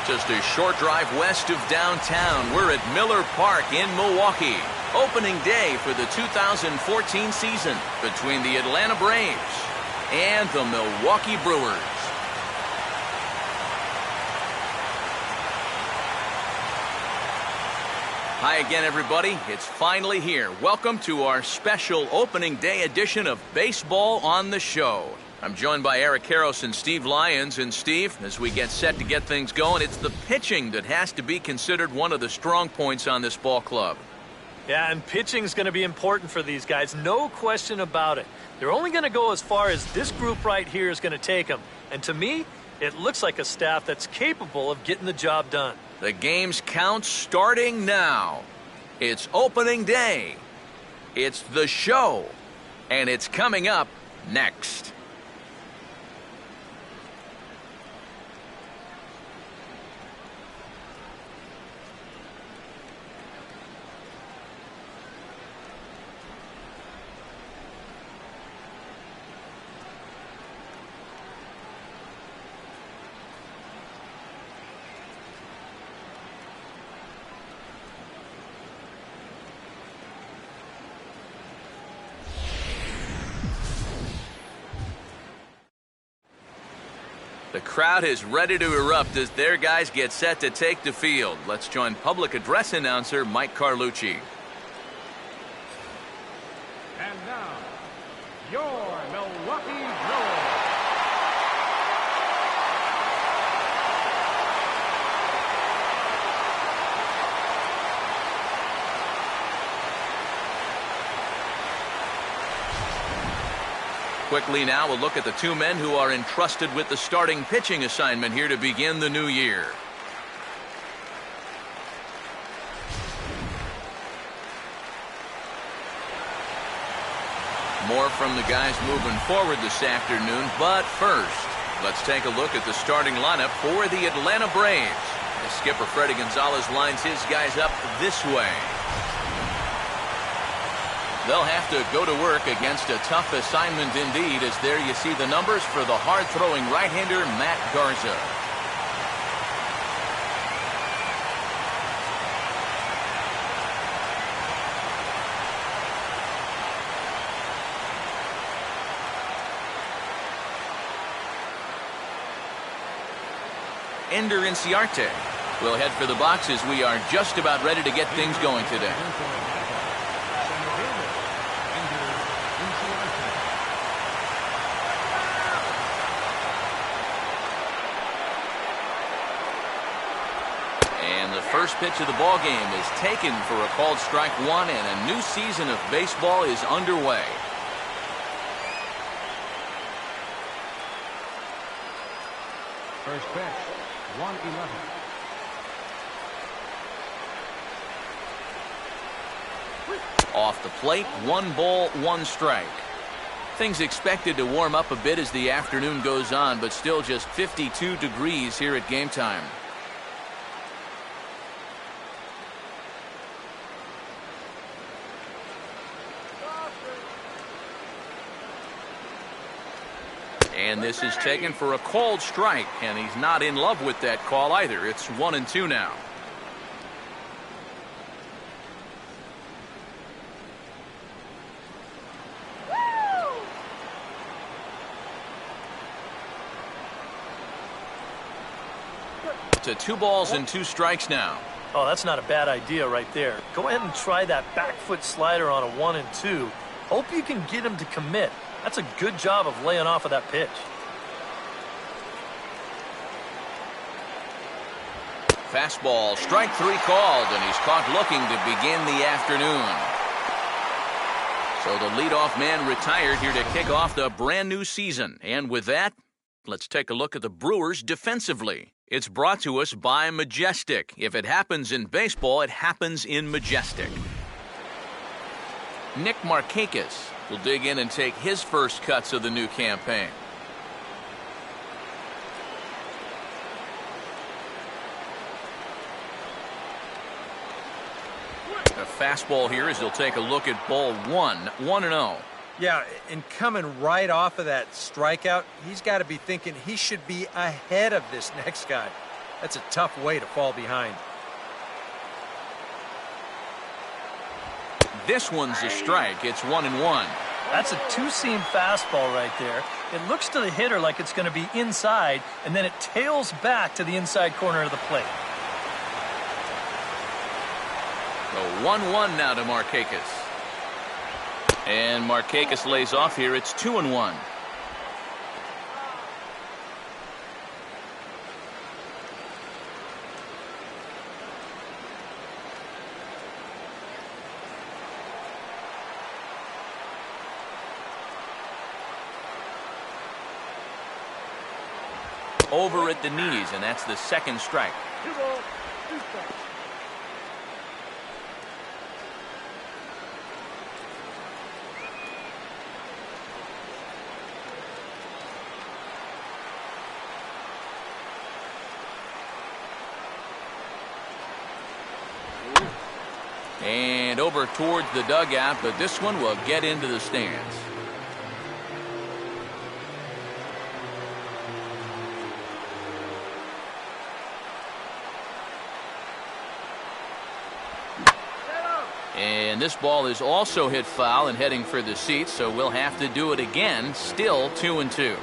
Just a short drive west of downtown, we're at Miller Park in Milwaukee. Opening day for the 2014 season between the Atlanta Braves and the Milwaukee Brewers. Hi again, everybody. It's finally here. Welcome to our special opening day edition of Baseball on the Show. I'm joined by Eric Karros and Steve Lyons. And Steve, as we get set to get things going, it's the pitching that has to be considered one of the strong points on this ball club. Yeah, and pitching's going to be important for these guys, no question about it. They're only going to go as far as this group right here is going to take them. And to me, it looks like a staff that's capable of getting the job done. The game's count starting now. It's opening day. It's the show. And it's coming up next. The crowd is ready to erupt as their guys get set to take the field. Let's join public address announcer Mike Carlucci. And now, your Milwaukee Brewers. Quickly now, we'll look at the two men who are entrusted with the starting pitching assignment here to begin the new year. More from the guys moving forward this afternoon, but first, let's take a look at the starting lineup for the Atlanta Braves. As skipper Freddie Gonzalez lines his guys up this way. They'll have to go to work against a tough assignment indeed, as there you see the numbers for the hard-throwing right-hander Matt Garza. Ender Inciarte will head for the box as we are just about ready to get things going today. First pitch of the ball game is taken for a called strike one, and a new season of baseball is underway. First pitch, 1-11. Off the plate, 1 ball, 1 strike. Things expected to warm up a bit as the afternoon goes on, but still just 52 degrees here at game time. And this is taken for a called strike, and he's not in love with that call either. It's 1-2 now. To 2 balls and 2 strikes now. Oh, that's not a bad idea right there. Go ahead and try that back foot slider on a 1-2. Hope you can get him to commit. That's a good job of laying off of that pitch. Fastball, strike 3 called, and he's caught looking to begin the afternoon. So the leadoff man retired here to kick off the brand new season. And with that, let's take a look at the Brewers defensively. It's brought to us by Majestic. If it happens in baseball, it happens in Majestic. Nick Markakis will dig in and take his first cuts of the new campaign. A fastball here as he'll take a look at ball 1, 1-0. Yeah, and coming right off of that strikeout, he's got to be thinking he should be ahead of this next guy. That's a tough way to fall behind. This one's a strike. It's 1-1. That's a two-seam fastball right there. It looks to the hitter like it's going to be inside, and then it tails back to the inside corner of the plate. The 1-1 now to Markakis. And Markakis lays off here. It's 2-1. Over at the knees, and that's the second strike. 2 balls, 2 strikes. And over towards the dugout, but this one will get into the stands. And this ball is also hit foul and heading for the seats, so we'll have to do it again. Still 2-2.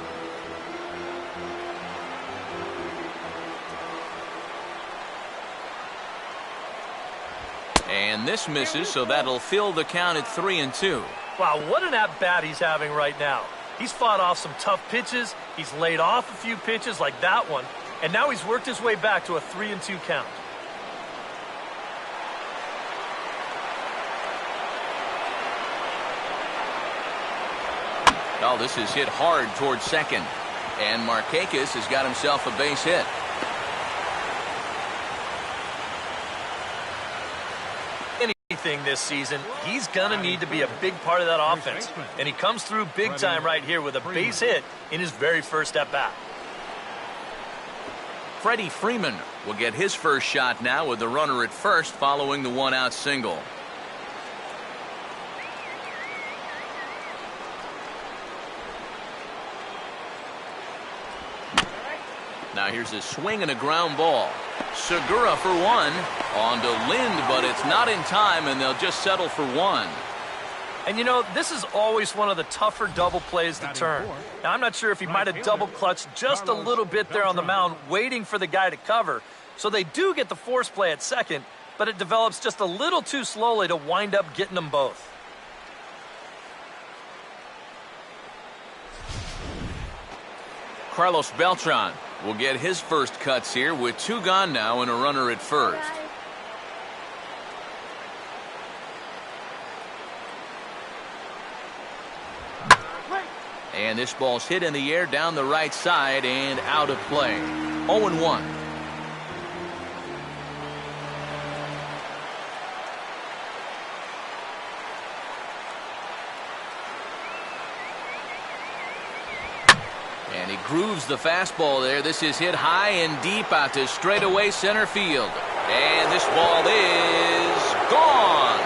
And this misses, so that'll fill the count at 3-2. Wow, what an at-bat he's having right now. He's fought off some tough pitches. He's laid off a few pitches like that one. And now he's worked his way back to a 3-2 count. Oh, this is hit hard towards second. And Markakis has got himself a base hit. Anything this season, he's going to need to be a big part of that offense. And he comes through big time right here with a base hit in his very first at-bat. Freddie Freeman will get his first shot now with the runner at first following the one-out single. Now here's a swing and a ground ball. Segura for one. On to Lind, but it's not in time, and they'll just settle for one. And you know, this is always one of the tougher double plays to turn. Now, I'm not sure if he might have double clutched just a little bit there on the mound, waiting for the guy to cover. So they do get the force play at second, but it develops just a little too slowly to wind up getting them both. Carlos Beltran will get his first cuts here with 2 gone now and a runner at first. And this ball's hit in the air down the right side and out of play. 0-1. And he grooves the fastball there. This is hit high and deep out to straightaway center field. And this ball is gone.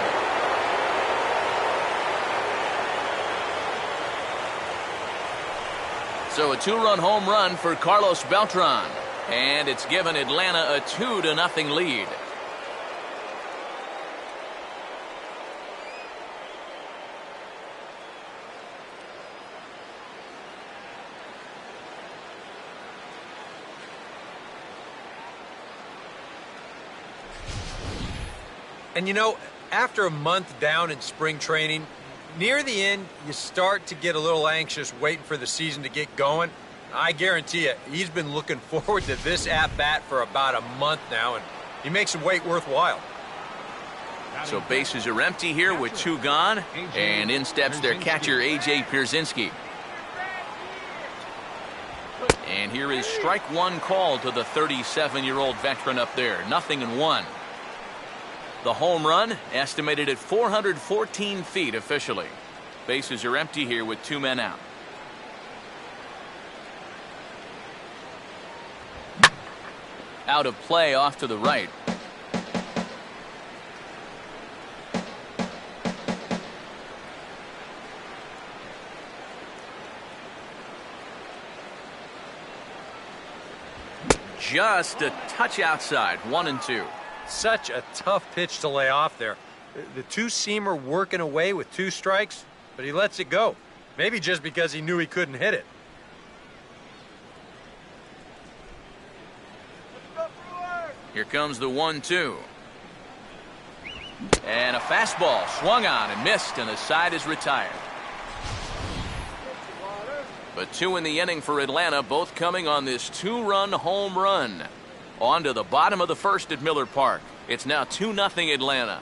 So a 2-run home run for Carlos Beltran. And it's given Atlanta a 2-0 lead. And you know, after a month down in spring training, near the end, you start to get a little anxious waiting for the season to get going. I guarantee you, he's been looking forward to this at-bat for about a month now, and he makes the wait worthwhile. So bases are empty here with 2 gone, and in steps their catcher, A.J. Pierzynski. And here is strike 1 called to the 37-year-old veteran up there. 0-1. The home run estimated at 414 feet officially. Bases are empty here with 2 men out. Out of play off to the right. just a touch outside. 1-2. Such a tough pitch to lay off there. The two-seamer working away with 2 strikes, but he lets it go. Maybe just because he knew he couldn't hit it. Here comes the 1-2. And a fastball swung on and missed, and the side is retired. But 2 in the inning for Atlanta, both coming on this 2-run home run. On to the bottom of the first at Miller Park. It's now 2-0 Atlanta.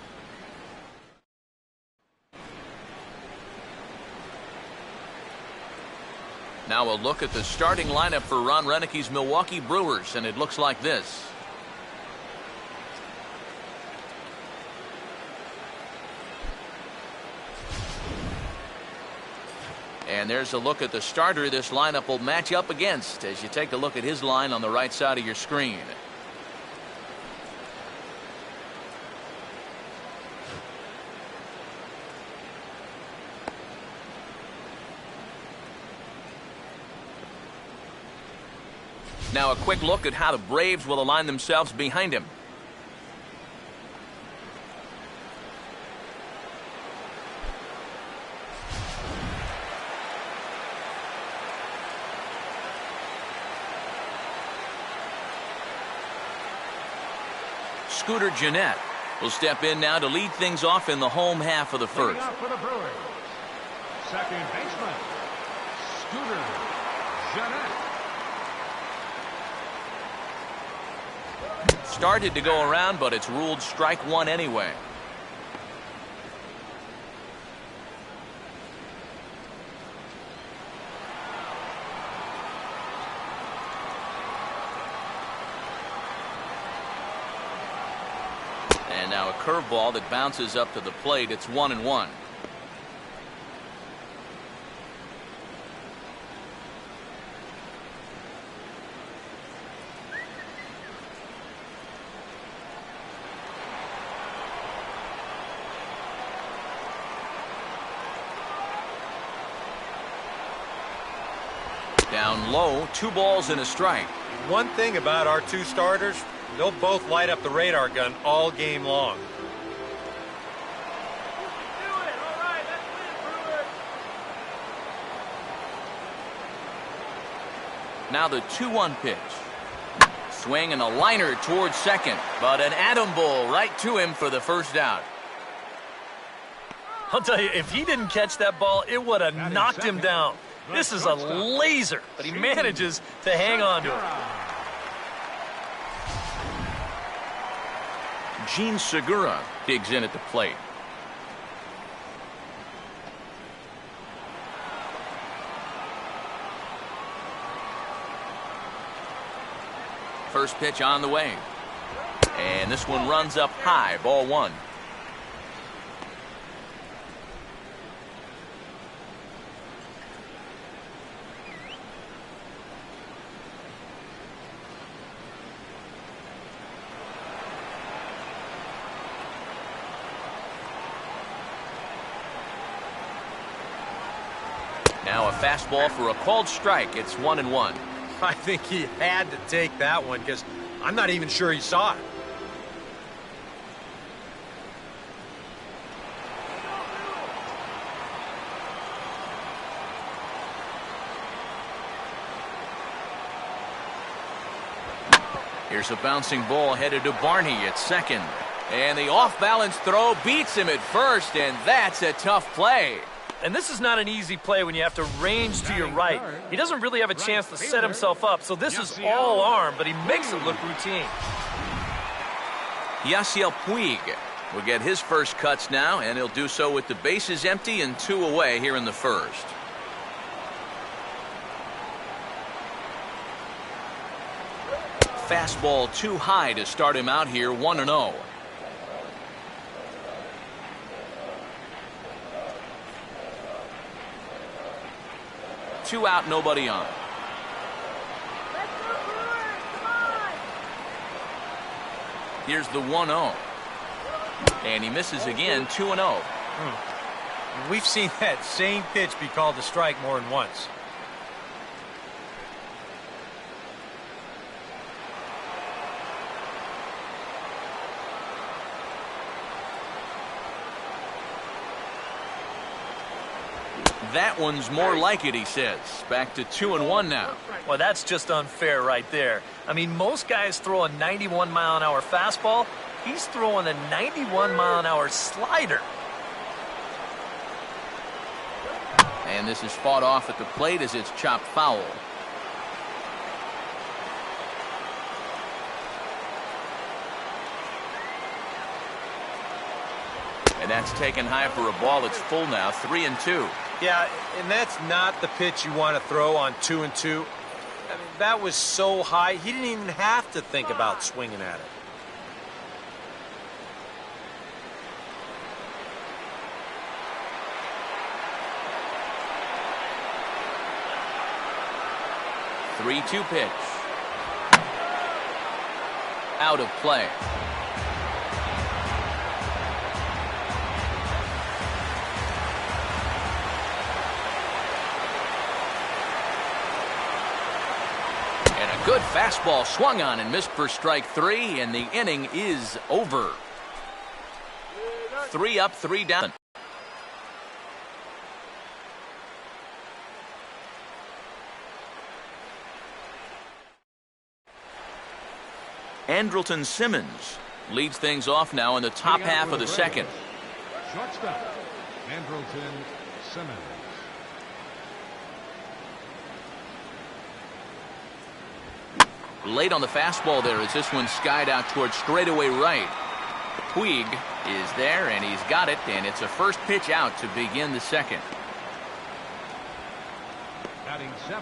Now a look at the starting lineup for Ron Renicke's Milwaukee Brewers, and it looks like this. And there's a look at the starter this lineup will match up against as you take a look at his line on the right side of your screen. Now a quick look at how the Braves will align themselves behind him. Scooter Gennett will step in now to lead things off in the home half of the first. Leading off for the Brewers, second baseman, Scooter Gennett. Started to go around, but it's ruled strike 1 anyway. And now a curveball that bounces up to the plate. It's 1-1. Down low, 2 balls and a strike. One thing about our 2 starters, they'll both light up the radar gun all game long. Now the 2-1 pitch. Swing and a liner towards second, but an atom bowl right to him for the first out. I'll tell you, if he didn't catch that ball, it would have knocked him down. This is a laser, but he manages to hang on to it. Gene Segura digs in at the plate. First pitch on the way. And this one runs up high, ball 1. Now a fastball for a called strike. It's 1-1. I think he had to take that one because I'm not even sure he saw it. Here's a bouncing ball headed to Barney at second. And the off-balance throw beats him at first, and that's a tough play. And this is not an easy play when you have to range to your right. He doesn't really have a chance to set himself up, so this is all arm, but he makes it look routine. Yasiel Puig will get his first cuts now, and he'll do so with the bases empty and 2 away here in the first. Fastball too high to start him out here, 1-0. Two out, nobody on. Here's the 1-0. And he misses again, 2-0. We've seen that same pitch be called a strike more than once. that one's more like it, he says. Back to 2-1 now. Well, that's just unfair right there. I mean, most guys throw a 91-mile-an-hour fastball. He's throwing a 91-mile-an-hour slider. And this is fought off at the plate as it's chopped foul. And that's taken high for a ball. It's full now, 3-2. Yeah, and that's not the pitch you want to throw on 2-2. I mean, that was so high, he didn't even have to think about swinging at it. Three-two pitch. Out of play. And a good fastball swung on and missed for strike 3, and the inning is over. 3 up, 3 down. Andrelton Simmons leads things off now in the top half of the second. Shortstop, Andrelton Simmons. Late on the fastball there as this one skied out towards straightaway right. Puig is there, and he's got it, and it's a first pitch out to begin the second. Batting 7th,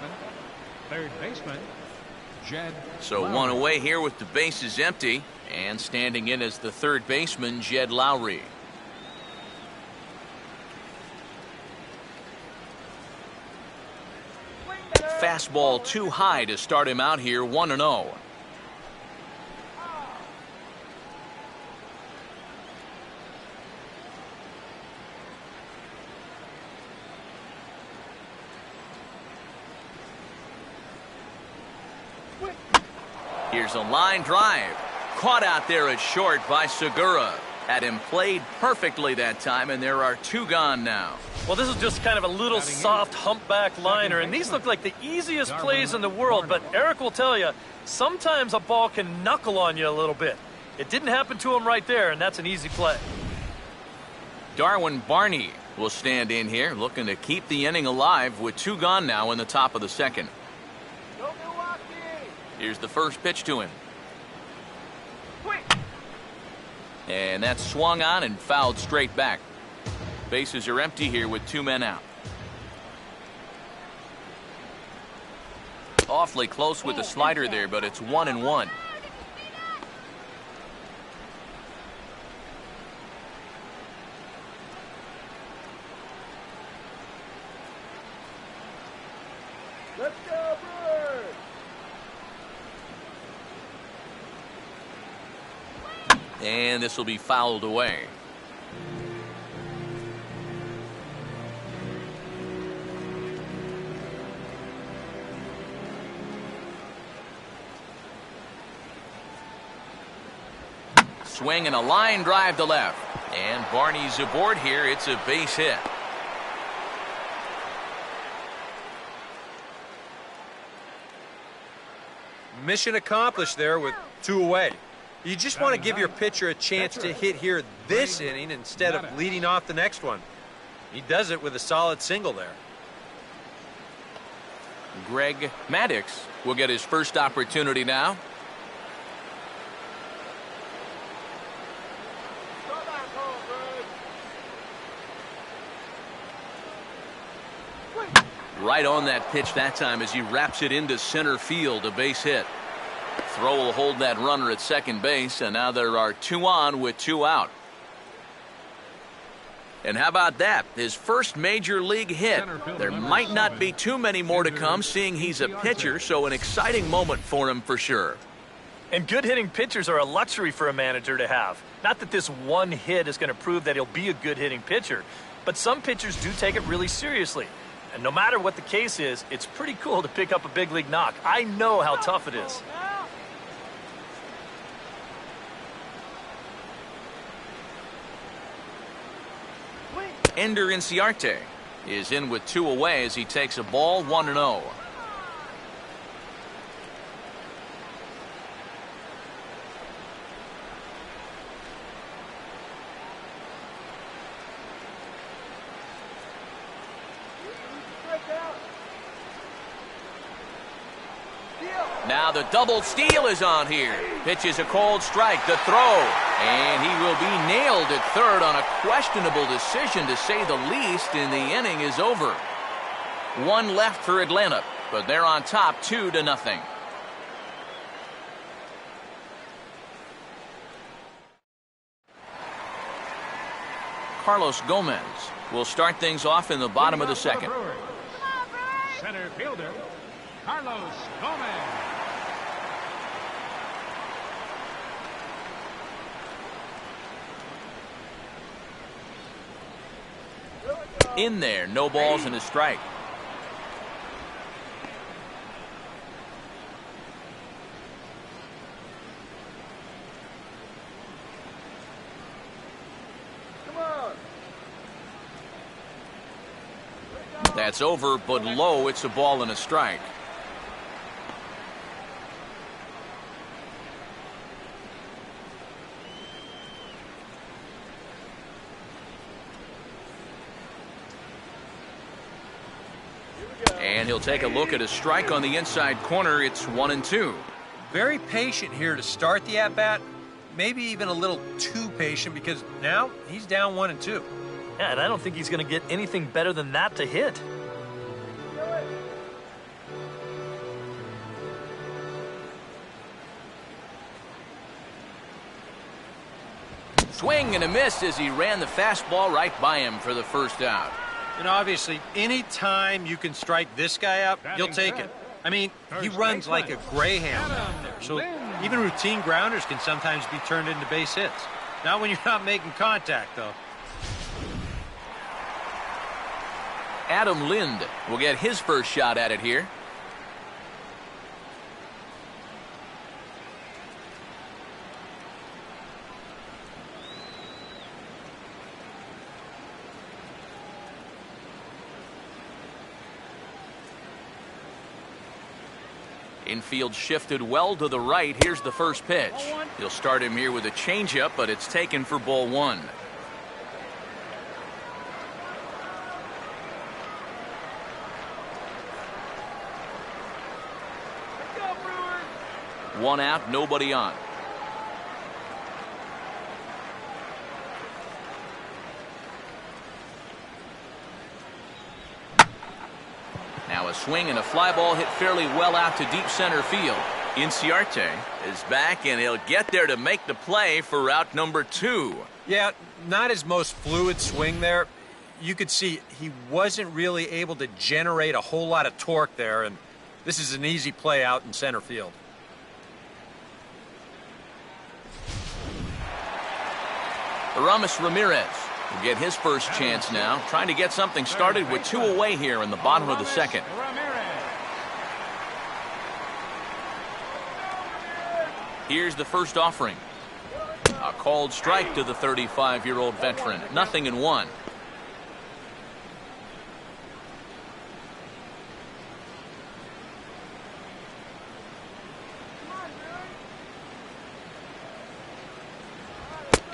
third baseman, Jed. So Lowry. one away here with the bases empty, and standing in as the third baseman, Jed Lowry. Fastball too high to start him out here, 1-0. Here's a line drive. Caught out there at short by Segura. Had him played perfectly that time, and there are 2 gone now. Well, this is just kind of a little soft humpback liner, and these look like the easiest plays in the world, but Eric will tell you, sometimes a ball can knuckle on you a little bit. It didn't happen to him right there, and that's an easy play. Darwin Barney will stand in here, looking to keep the inning alive with 2 gone now in the top of the second. Here's the first pitch to him. And that's swung on and fouled straight back. Bases are empty here with 2 men out. Awfully close with the slider there, but it's 1-1. Let's go, Brewers! And this will be fouled away. Swing and a line drive to left. And Barney's aboard here. It's a base hit. Mission accomplished there with 2 away. You just want to give your pitcher a chance to hit here this inning instead of leading off the next one. He does it with a solid single there. Greg Maddux will get his first opportunity now. Right on that pitch that time as he wraps it into center field, a base hit. Throw will hold that runner at second base, and now there are 2 on with 2 out. And how about that? His first major league hit. There might not be too many more to come, seeing he's a pitcher, so an exciting moment for him for sure. And good hitting pitchers are a luxury for a manager to have. Not that this one hit is going to prove that he'll be a good hitting pitcher, but some pitchers do take it really seriously. And no matter what the case is, it's pretty cool to pick up a big league knock. I know how tough it is. Ender Inciarte is in with 2 away as he takes a ball 1-0. Now the double steal is on here. Pitches a cold strike, the throw, and he will be nailed at third on a questionable decision, to say the least, and the inning is over. 1 left for Atlanta, but they're on top 2-0. Carlos Gomez will start things off in the bottom of the second. Center fielder, Carlos Gomez. In there, no balls and a strike. That's over, but low. It's a ball and a strike. And he'll take a look at a strike on the inside corner. It's 1-2. Very patient here to start the at-bat. Maybe even a little too patient, because now he's down 1-2. Yeah, and I don't think he's going to get anything better than that to hit. Swing and a miss as he ran the fastball right by him for the first out. And obviously, any time you can strike this guy up, you'll take it. I mean, he runs like a greyhound out there. So even routine grounders can sometimes be turned into base hits. Not when you're not making contact, though. Adam Lind will get his first shot at it here. Infield shifted well to the right. Here's the first pitch. He'll start him here with a changeup, but it's taken for ball 1. One out, nobody on. Now a swing and a fly ball hit fairly well out to deep center field. Inciarte is back, and he'll get there to make the play for out number 2. Yeah, not his most fluid swing there. You could see he wasn't really able to generate a whole lot of torque there, and this is an easy play out in center field. Aramis Ramirez will get his first chance now, trying to get something started with 2 away here in the bottom of the second. Here's the first offering. A called strike to the 35-year-old veteran. 0-1.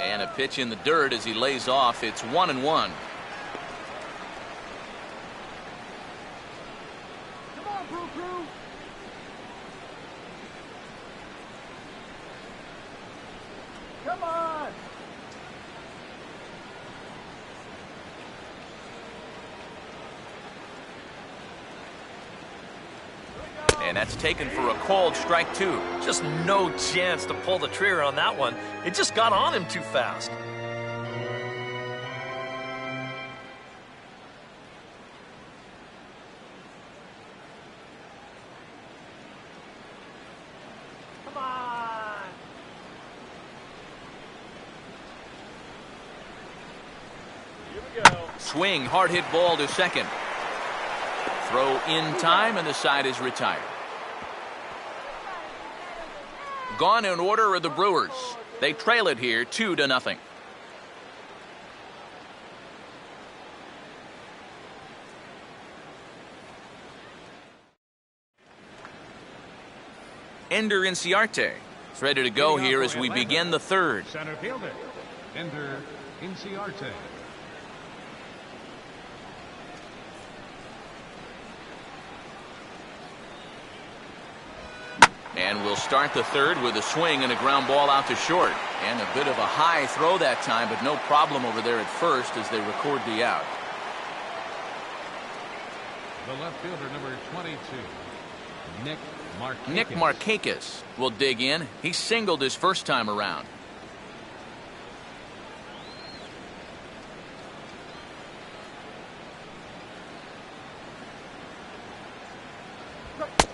And a pitch in the dirt as he lays off. It's 1-1. Come on, Brew Crew. Come on. And that's taken for a called strike 2. Just no chance to pull the trigger on that one. It just got on him too fast. Come on. Here we go. Swing, hard hit ball to second. Throw in time, and the side is retired. Gone in order are the Brewers. They trail it here 2-0. Ender Inciarte. It's ready to go here as we begin the third. Center fielder, Ender Inciarte. And we'll start the third with a swing and a ground ball out to short. And a bit of a high throw that time, but no problem over there at first as they record the out. The left fielder, number 22, Nick Markakis will dig in. He singled his first time around.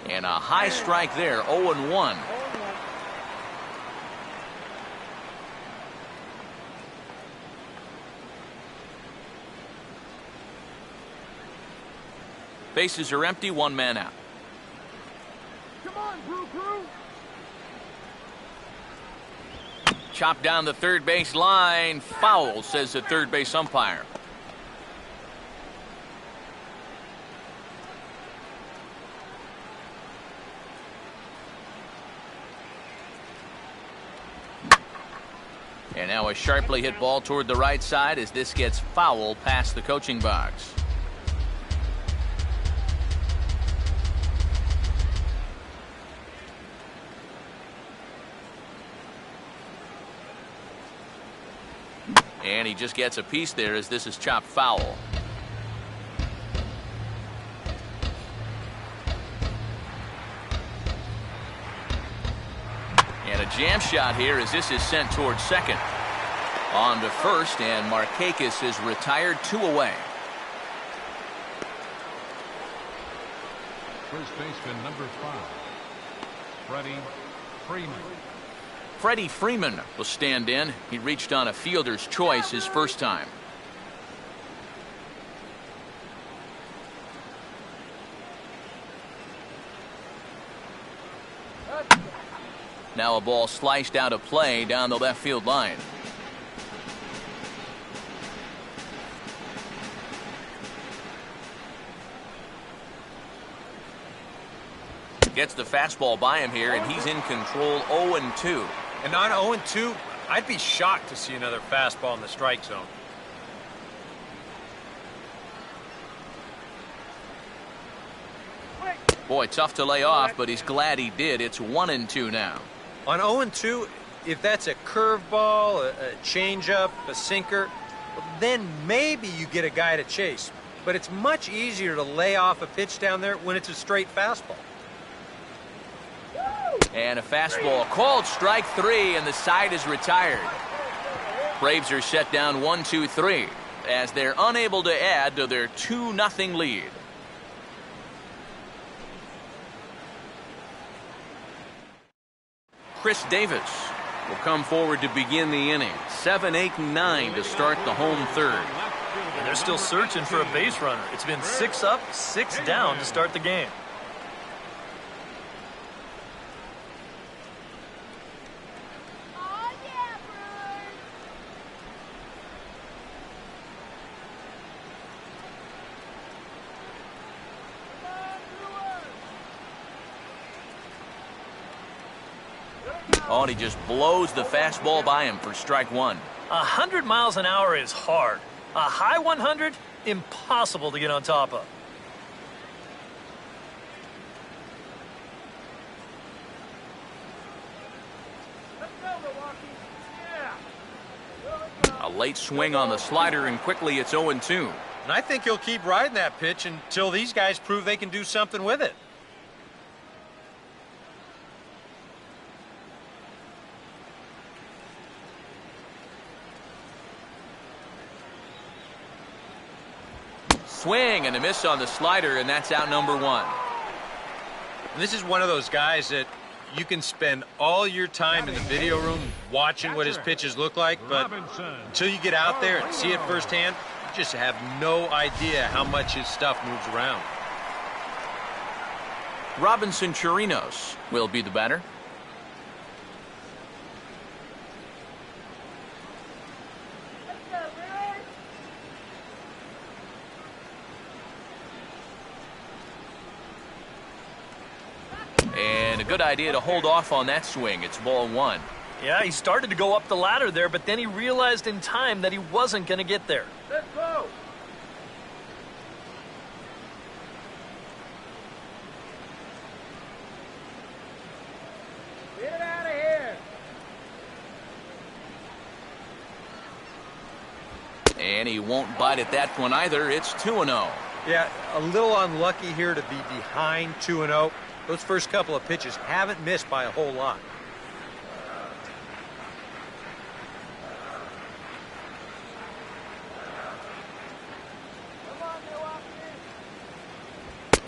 And a high strike there, 0-1. Bases are empty, one man out. Come on, Brew Crew. Chopped down the third base line. Foul, says the third base umpire. And now a sharply hit ball toward the right side as this gets foul past the coaching box. And he just gets a piece there as this is chopped foul. And a jam shot here as this is sent towards second. On to first, and Markakis is retired, 2 away. First baseman, number 5, Freddie Freeman. Freddie Freeman will stand in. He reached on a fielder's choice his first time. Now a ball sliced out of play down the left field line. Gets the fastball by him here, and he's in control, 0-2. And on 0-2, I'd be shocked to see another fastball in the strike zone. Boy, tough to lay off, but he's glad he did. It's 1-2 now. On 0-2, if that's a curveball, a changeup, a sinker, then maybe you get a guy to chase. But it's much easier to lay off a pitch down there when it's a straight fastball. And a fastball called strike 3, and the side is retired. Braves are set down 1-2-3 as they're unable to add to their 2-0 lead. Chris Davis will come forward to begin the inning. 7, 8, and 9 to start the home third. And they're still searching for a base runner. It's been 6 up, 6 down to start the game. Oh, and he just blows the fastball by him for strike 1. 100 miles an hour is hard. A high 100, impossible to get on top of. Let's go, Milwaukee. Yeah. A late swing on the slider, and quickly it's 0-2. And I think he'll keep riding that pitch until these guys prove they can do something with it. Swing and a miss on the slider, and that's out number 1. And this is one of those guys that you can spend all your time in the video room watching what his pitches look like, but until you get out there and see it firsthand, you just have no idea how much his stuff moves around. Robinson Chirinos will be the batter. good idea to hold off on that swing. It's ball one. Yeah, he started to go up the ladder there, but then he realized in time that he wasn't going to get there. Let's go. Get it out of here. And he won't bite at that one either. It's 2-0. Yeah, a little unlucky here to be behind 2-0. Those first couple of pitches haven't missed by a whole lot. Come on, Milwaukee.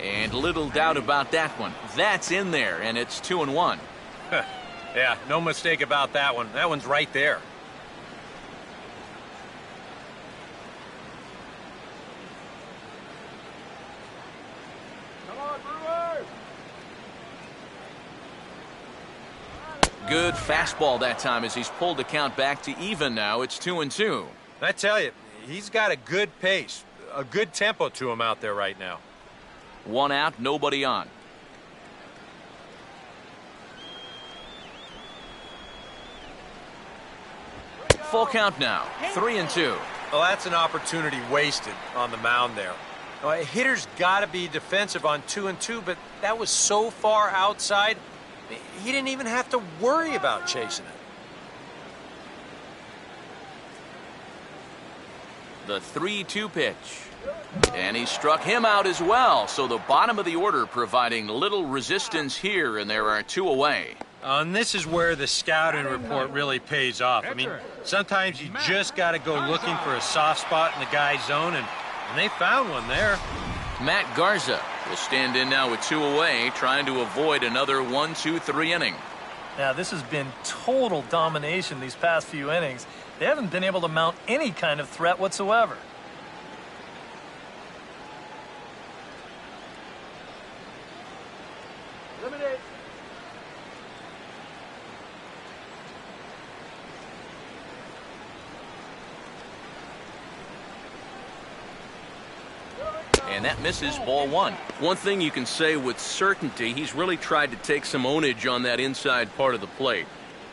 And little doubt about that one. That's in there, and it's 2-1. Yeah, no mistake about that one. That one's right there. Come on, Brewers. Good fastball that time as he's pulled the count back to even now. It's 2-2. I tell you, he's got a good pace, a good tempo to him out there right now. One out, nobody on. Full count now, 3-2. Well, that's an opportunity wasted on the mound there. A hitter's got to be defensive on 2-2, but that was so far outside, he didn't even have to worry about chasing it. The 3-2 pitch. And he struck him out as well. So the bottom of the order providing little resistance here, and there are two away. And this is where the scouting report really pays off. I mean, sometimes you just got to go looking for a soft spot in the guy's zone, and they found one there. Matt Garza will stand in now with two away, trying to avoid another 1-2-3 inning. Now, this has been total domination these past few innings. They haven't been able to mount any kind of threat whatsoever. Eliminate. And that misses, ball one. One thing you can say with certainty, he's really tried to take some ownage on that inside part of the plate.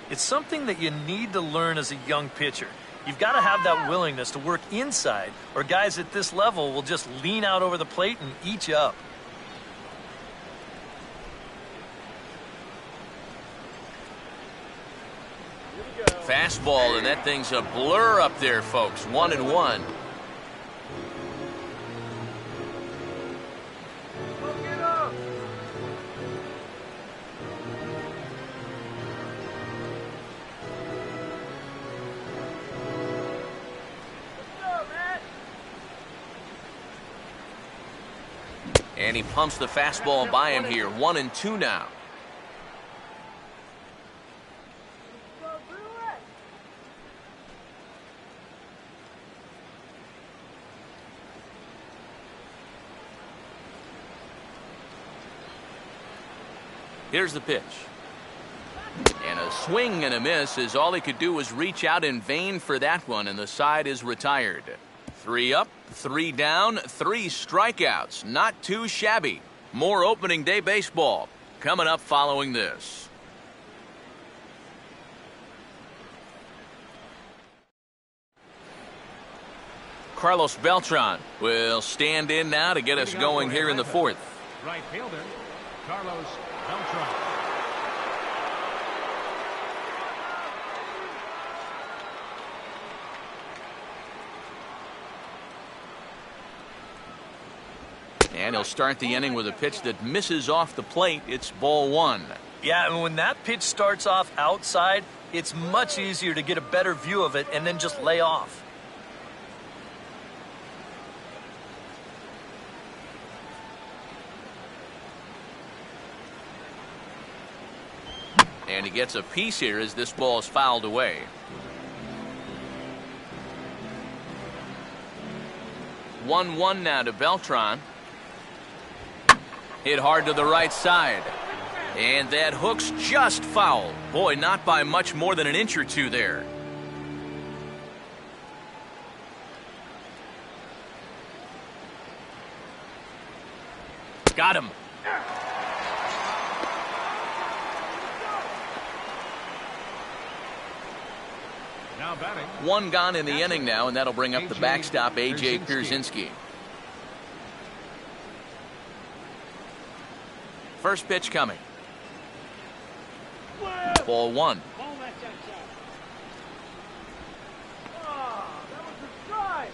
It's something that you need to learn as a young pitcher. You've got to have that willingness to work inside, or guys at this level will just lean out over the plate and eat you up. Fastball, and that thing's a blur up there, folks. 1-1. Smoke it up. Let's go, Matt. And he pumps the fastball by him here. 1-2 now. Go, Brewers. Here's the pitch. And a swing and a miss, as all he could do was reach out in vain for that one, and the side is retired. 3 up, 3 down, 3 strikeouts. Not too shabby. More opening day baseball coming up following this. Carlos Beltran will stand in now to get us going here in the fourth. Right fielder, Carlos Beltran. And he'll start the inning with a pitch that misses off the plate. It's ball one. Yeah, and when that pitch starts off outside, it's much easier to get a better view of it and then just lay off. And he gets a piece here as this ball is fouled away. One now to Beltran. Hit hard to the right side. And that hook's just foul. Boy, not by much more than an inch or two there. Got him. Now batting. One gone in the inning now, and that'll bring up the backstop, A.J. Pierzynski. First pitch coming. Ball one. That was a strike.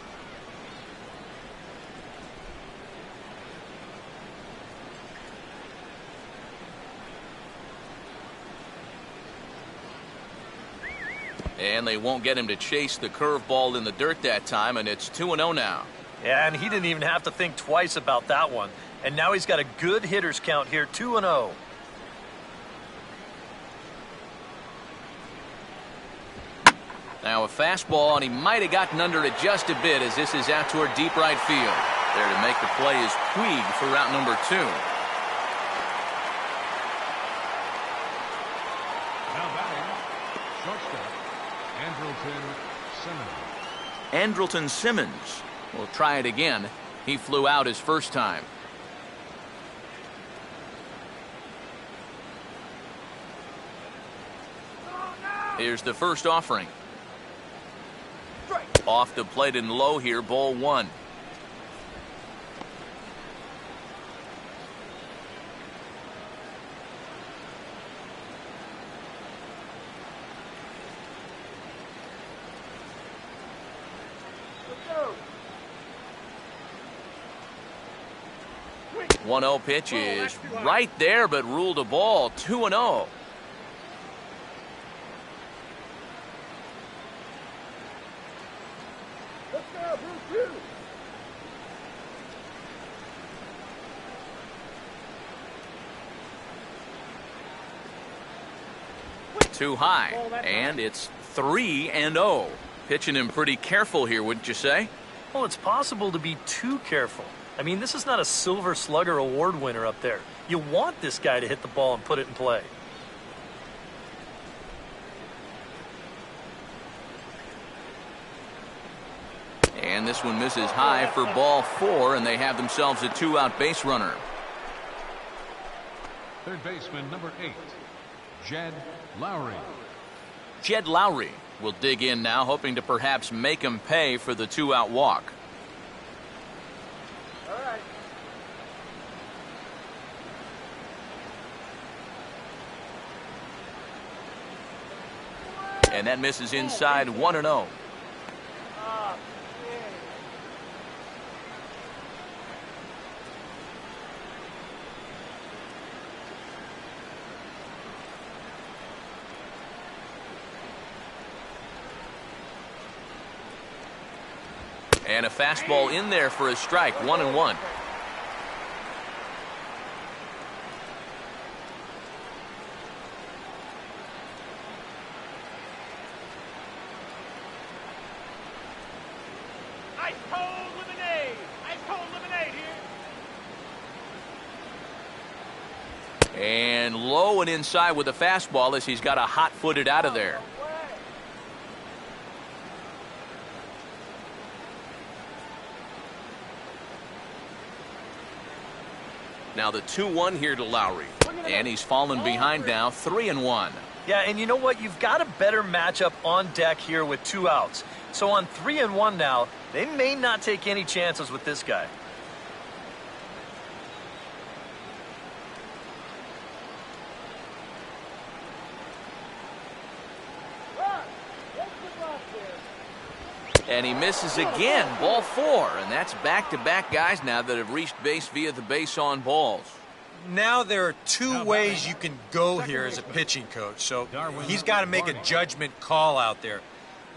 And they won't get him to chase the curveball in the dirt that time, and it's 2-0 now. Yeah, and he didn't even have to think twice about that one. And now he's got a good hitters count here, 2-0. Now a fastball, and he might have gotten under it just a bit as this is out toward deep right field. There to make the play is Puig for route number 2. Now batting. Shortstop. Andrelton Simmons will try it again. He flew out his first time. Here's the first offering. Off the plate and low here, ball one. Let's go. 1-0 pitch is right there, but ruled a ball. 2-0. Let's go, Bruce. Too high, and it's 3-0. Pitching him pretty careful here, wouldn't you say? Well, it's possible to be too careful. I mean, this is not a Silver Slugger award winner up there. You want this guy to hit the ball and put it in play. And this one misses high for ball 4, and they have themselves a 2-out base runner. Third baseman, number 8, Jed Lowry. Jed Lowry will dig in now, hoping to perhaps make him pay for the 2-out walk. All right. And that misses inside 1-0. Ah, yeah. And a fastball in there for a strike, 1-1. Ice cold lemonade. Ice cold lemonade here. And low and inside with a fastball as he's got a hot-footed out of there. Now the 2-1 here to Lowry. And he's fallen behind now, 3-1. Yeah, and you know what? You've got a better matchup on deck here with 2 outs. So on 3-1 now, they may not take any chances with this guy. And he misses again, ball 4. And that's back-to-back guys now that have reached base via the base on balls. Now there are 2 ways you can go here as a pitching coach. So he's got to make a judgment call out there.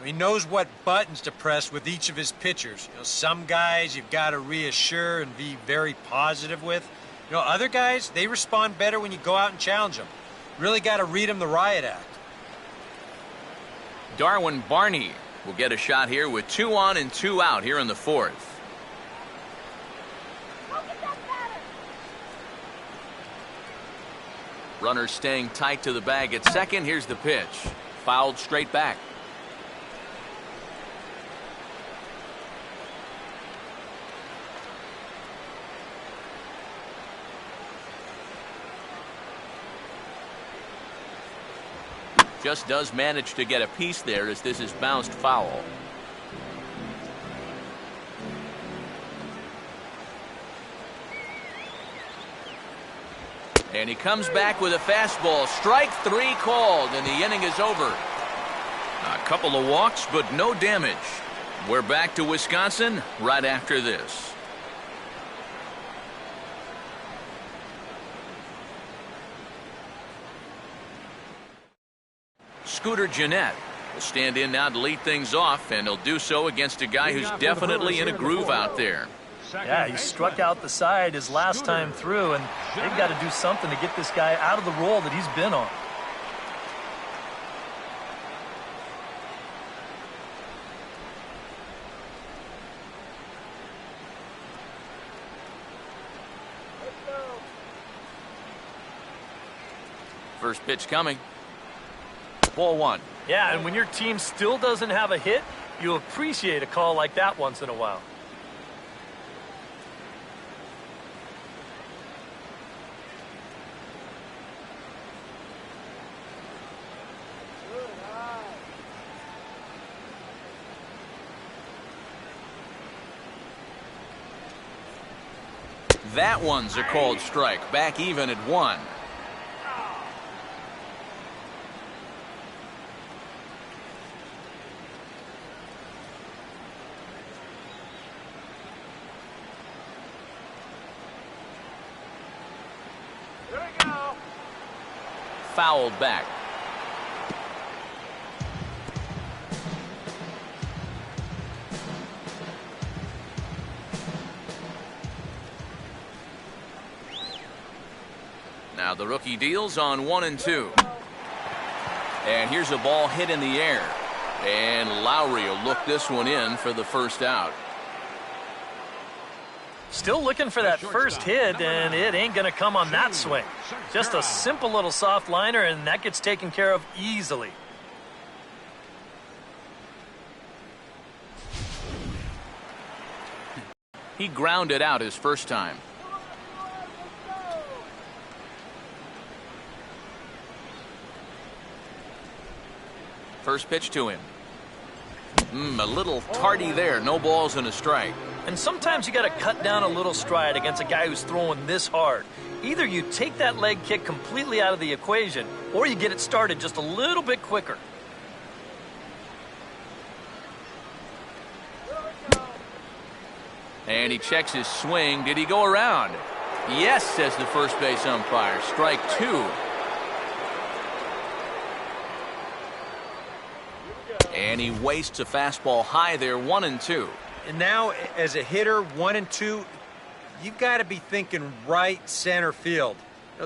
He knows what buttons to press with each of his pitchers. Some guys you've got to reassure and be very positive with. Other guys, they respond better when you go out and challenge them. Really got to read them the riot act. Darwin Barney will get a shot here with 2 on and 2 out here in the 4th. Runner staying tight to the bag at second. Here's the pitch. Fouled straight back. Just does manage to get a piece there as this is bounced foul. And he comes back with a fastball. Strike 3 called, and the inning is over. A couple of walks, but no damage. We're back to Wisconsin right after this. Scooter Gennett will stand in now to lead things off, and he'll do so against a guy who's definitely in a groove out there. Yeah, he struck out the side his last time through, and they've got to do something to get this guy out of the role that he's been on. First pitch coming. Ball 1. Yeah, and when your team still doesn't have a hit, you appreciate a call like that once in a while. That one's a called strike. Back even at 1. Here we go. Fouled back. Now the rookie deals on 1 and 2. And here's a ball hit in the air. And Lowry will look this one in for the first out. Still looking for that first hit, and it ain't going to come on that swing. Just a simple little soft liner, and that gets taken care of easily. He grounded out his first time. First pitch to him. A little tardy there. No balls and a strike. And sometimes you got to cut down a little stride against a guy who's throwing this hard. Either you take that leg kick completely out of the equation, or you get it started just a little bit quicker. And he checks his swing. Did he go around? Yes, says the first base umpire. Strike 2. And he wastes a fastball high there, 1 and 2. And now, as a hitter, 1 and 2, you've got to be thinking right center field.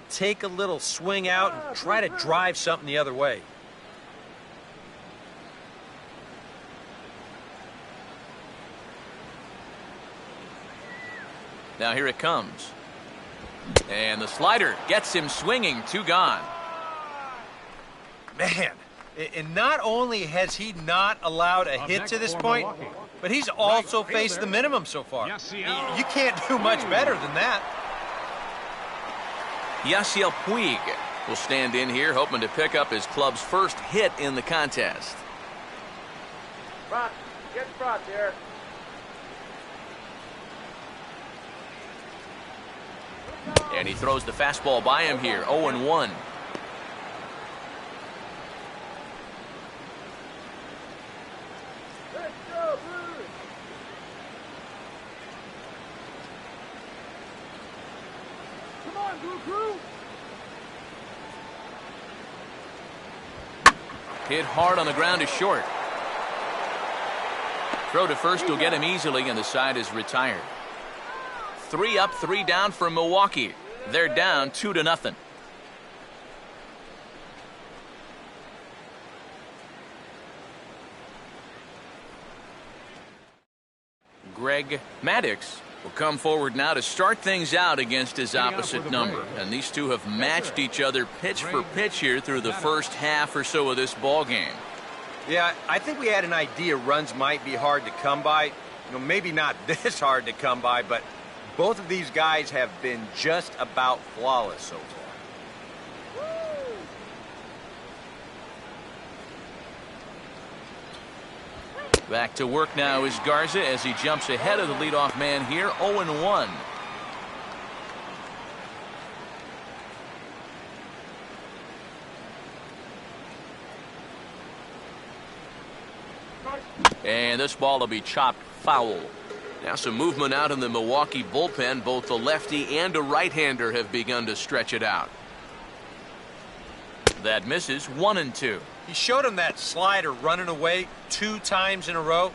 Take a little swing out and try to drive something the other way. Now here it comes. And the slider gets him swinging. 2 gone. Man, and not only has he not allowed a hit to this point, but he's also faced the minimum so far. You can't do much better than that. Yasiel Puig will stand in here, hoping to pick up his club's first hit in the contest. Front. Get front here. And he throws the fastball by him here, 0 and 1. Let's go, Brewers. Come on, Blue Crew. Hit hard on the ground to short. Throw to first will get him easily, and the side is retired. 3 up, 3 down for Milwaukee. They're down 2 to 0. Greg Maddux will come forward now to start things out against his opposite number. And these two have matched each other pitch for pitch here through the first half or so of this ball game. Yeah, I think we had an idea runs might be hard to come by. Maybe not this hard to come by, but both of these guys have been just about flawless so far. Back to work now is Garza as he jumps ahead of the leadoff man here, 0-1. And this ball will be chopped foul. Now some movement out in the Milwaukee bullpen. Both the lefty and a right-hander have begun to stretch it out. That misses, 1-2. He showed him that slider running away 2 times in a row.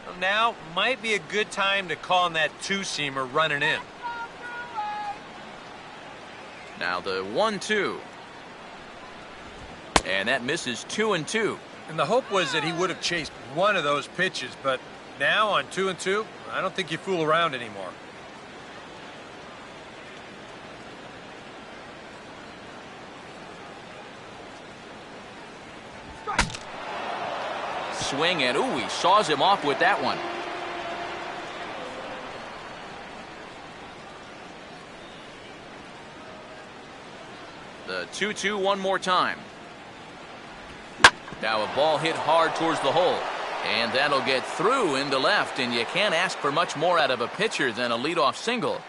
Well, now might be a good time to call him that two-seamer running in. Now the 1-2. And that misses, 2-2. And the hope was that he would have chased one of those pitches, but now on 2-2, I don't think you fool around anymore. Swing, and ooh, he saws him off with that one. The 2-2 one more time. Now a ball hit hard towards the hole. And that'll get through into left, and you can't ask for much more out of a pitcher than a leadoff single.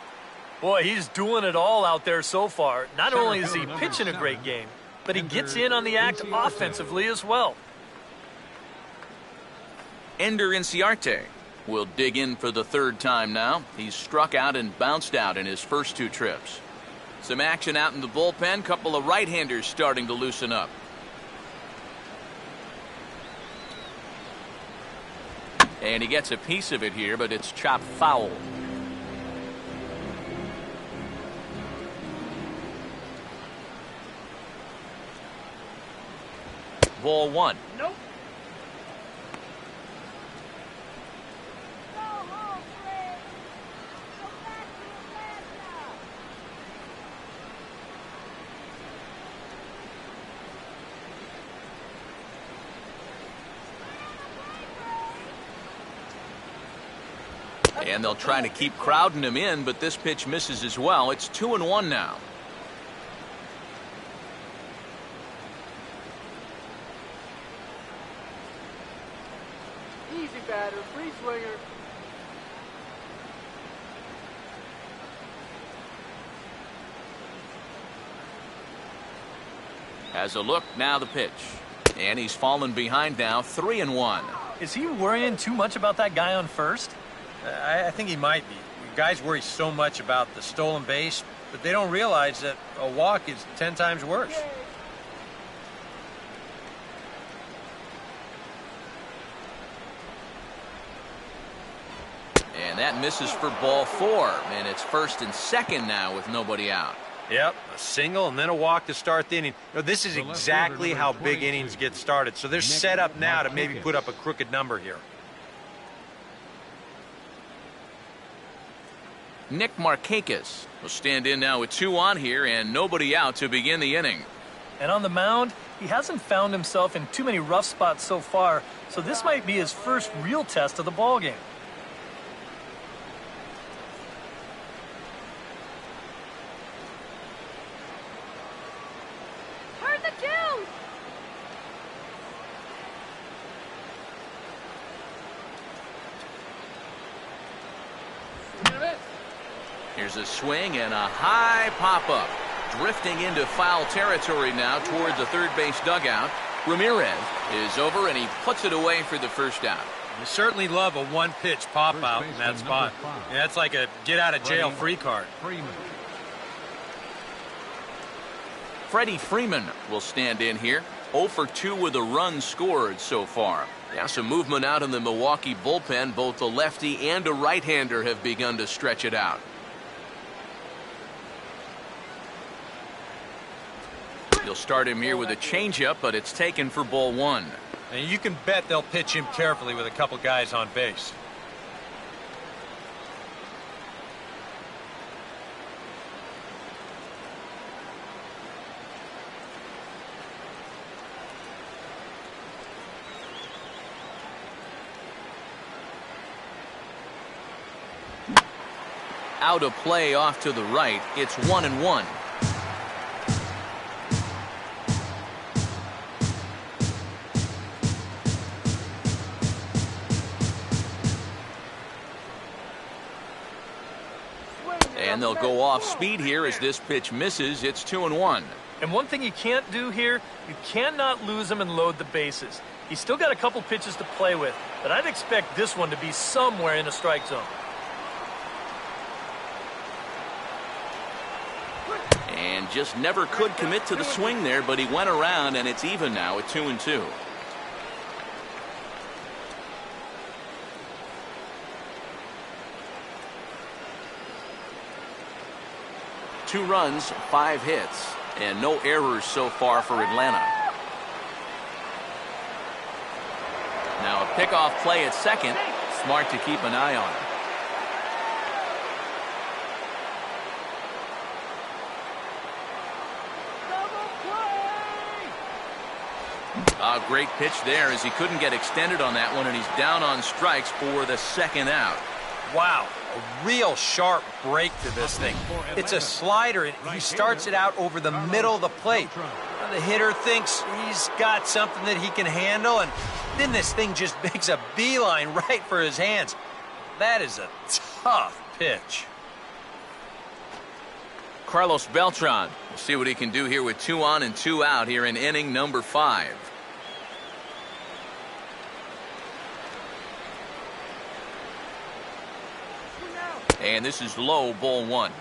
Boy, he's doing it all out there so far. Not only is he pitching a great game, but he gets in on the act offensively as well. Ender Inciarte will dig in for the 3rd time now. He's struck out and bounced out in his first 2 trips. Some action out in the bullpen. Couple of right-handers starting to loosen up. And he gets a piece of it here, but it's chopped foul. Ball 1. Nope. And they'll try to keep crowding him in, but this pitch misses as well. It's 2-1 now. Easy batter, free swinger. Has a look, now the pitch. And he's fallen behind now, 3-1. Is he worrying too much about that guy on first? I think he might be. Guys worry so much about the stolen base, but they don't realize that a walk is 10 times worse. And that misses for ball 4. And it's 1st and 2nd now with nobody out. Yep, a single and then a walk to start the inning. You know, this is exactly how big innings get started. So they're set up now to maybe put up a crooked number here. Nick Markakis will stand in now with 2 on here and nobody out to begin the inning. And on the mound, he hasn't found himself in too many rough spots so far, so this might be his first real test of the ballgame. Turn the juice! Here's a swing and a high pop-up. Drifting into foul territory now toward the 3rd base dugout. Ramirez is over, and he puts it away for the 1st out. You certainly love a one-pitch pop-out in that spot. Yeah, that's like a get-out-of-jail-free card. Freddie Freeman will stand in here. 0 for 2 with a run scored so far. Now some movement out in the Milwaukee bullpen. Both the lefty and a right-hander have begun to stretch it out. He'll start him here with a changeup, but it's taken for ball 1. And you can bet they'll pitch him carefully with a couple guys on base. Out of play off to the right. It's 1-1. And they'll go off speed here as this pitch misses. It's 2-1. And one thing you can't do here, you cannot lose him and load the bases. He's still got a couple pitches to play with, but I'd expect this one to be somewhere in the strike zone. And just never could commit to the swing there, but he went around, and it's even now at 2-2. Two runs, 5 hits, and no errors so far for Atlanta. Now a pickoff play at second. Smart to keep an eye on it. A great pitch there as he couldn't get extended on that one, and he's down on strikes for the second out. Wow, a real sharp break to this thing. It's a slider, and he starts it out over the middle of the plate. The hitter thinks he's got something that he can handle, and then this thing just makes a beeline right for his hands. That is a tough pitch. Carlos Beltran. We'll see what he can do here with 2 on and 2 out here in inning number 5. And this is low, ball 1.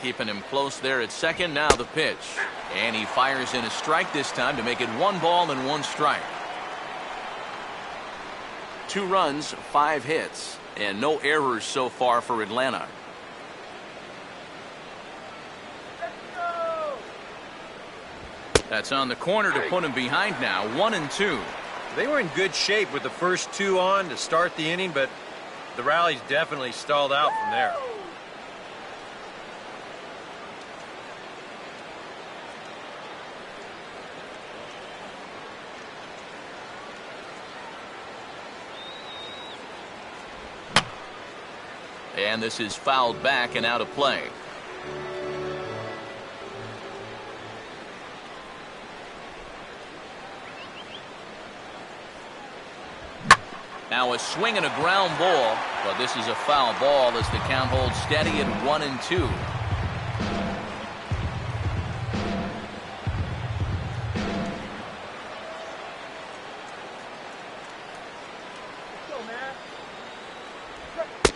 Keeping him close there at second. Now the pitch. And he fires in a strike this time to make it 1 ball and 1 strike. 2 runs, 5 hits, and no errors so far for Atlanta. That's on the corner to put him behind now. 1-2. They were in good shape with the first 2 on to start the inning, but the rally's definitely stalled out from there. And this is fouled back and out of play. Now a swing and a ground ball, but this is a foul ball as the count holds steady at 1-2.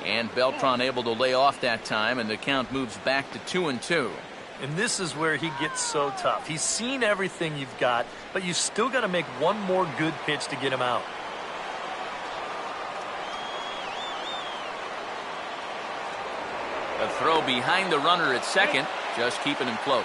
And Beltran able to lay off that time, and the count moves back to 2-2. And this is where he gets so tough. He's seen everything you've got, but you still got to make one more good pitch to get him out. A throw behind the runner at second, just keeping him close.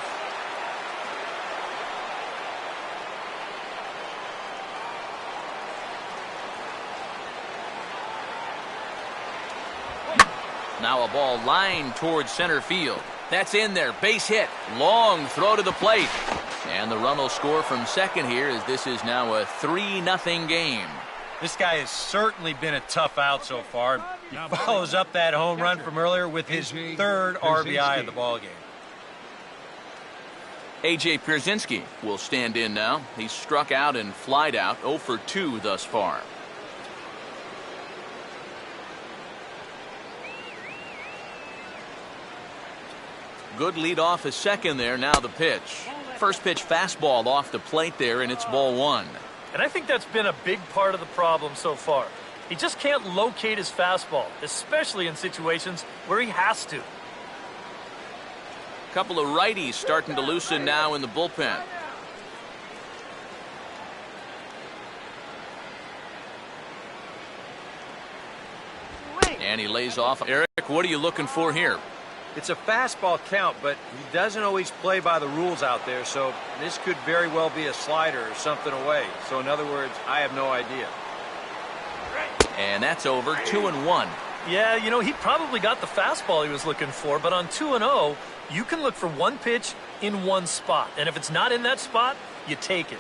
Now a ball lined towards center field. That's in there. Base hit. Long throw to the plate. And the run will score from second here as this is now a 3-0 game. This guy has certainly been a tough out so far. He follows up that home run from earlier with his 3rd RBI of the ballgame. A.J. Pierzynski will stand in now. He's struck out and flied out 0 for 2 thus far. Good lead off a second there. Now the pitch. First pitch fastball off the plate there, and it's ball 1. And I think that's been a big part of the problem so far. He just can't locate his fastball, especially in situations where he has to. Couple of righties starting to loosen now in the bullpen. And he lays off. Eric, what are you looking for here? It's a fastball count, but he doesn't always play by the rules out there, so this could very well be a slider or something away. So in other words, I have no idea. And that's over. 2-1. Yeah, you know, he probably got the fastball he was looking for, but on 2-0, you can look for one pitch in one spot. And if it's not in that spot, you take it.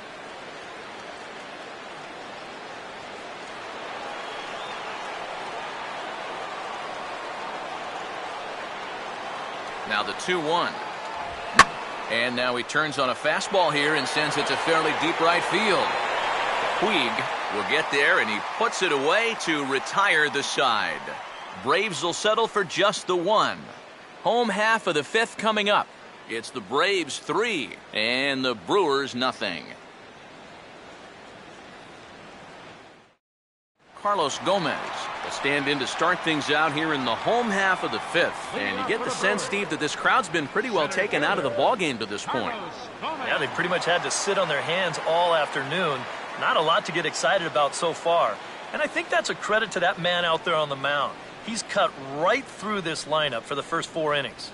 Now the 2-1. And now he turns on a fastball here and sends it to fairly deep right field. Puig will get there, and he puts it away to retire the side. Braves will settle for just the 1. Home half of the 5th coming up. It's the Braves 3 and the Brewers nothing. Carlos Gomez will stand in to start things out here in the home half of the 5th. And you get the sense, Steve, that this crowd's been pretty well taken out of the ballgame to this point. Yeah, they pretty much had to sit on their hands all afternoon. Not a lot to get excited about so far. And I think that's a credit to that man out there on the mound. He's cut right through this lineup for the first 4 innings.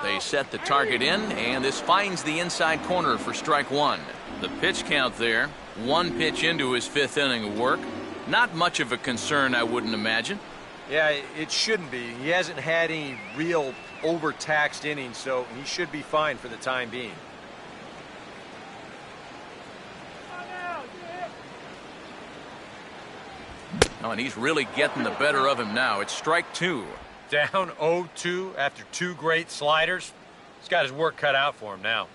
They set the target in, and this finds the inside corner for strike 1. The pitch count there, 1 pitch into his 5th inning of work. Not much of a concern, I wouldn't imagine. Yeah, it shouldn't be. He hasn't had any real overtaxed innings, so he should be fine for the time being. Oh, and he's really getting the better of him now. It's strike 2. Down 0-2 after 2 great sliders. He's got his work cut out for him now.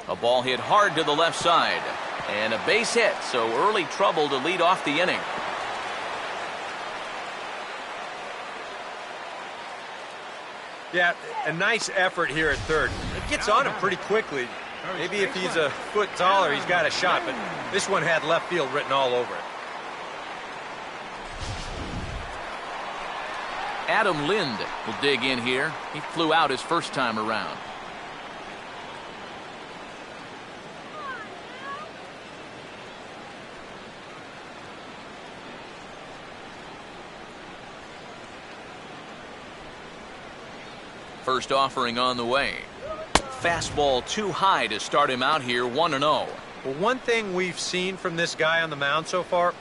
A ball hit hard to the left side. And a base hit, so early trouble to lead off the inning. Yeah, a nice effort here at third. It gets on him pretty quickly. Maybe if he's a foot taller, he's got a shot, but this one had left field written all over it. Adam Lind will dig in here. He flew out his first time around. First offering on the way. Fastball too high to start him out here 1-0. Well, one thing we've seen from this guy on the mound so far,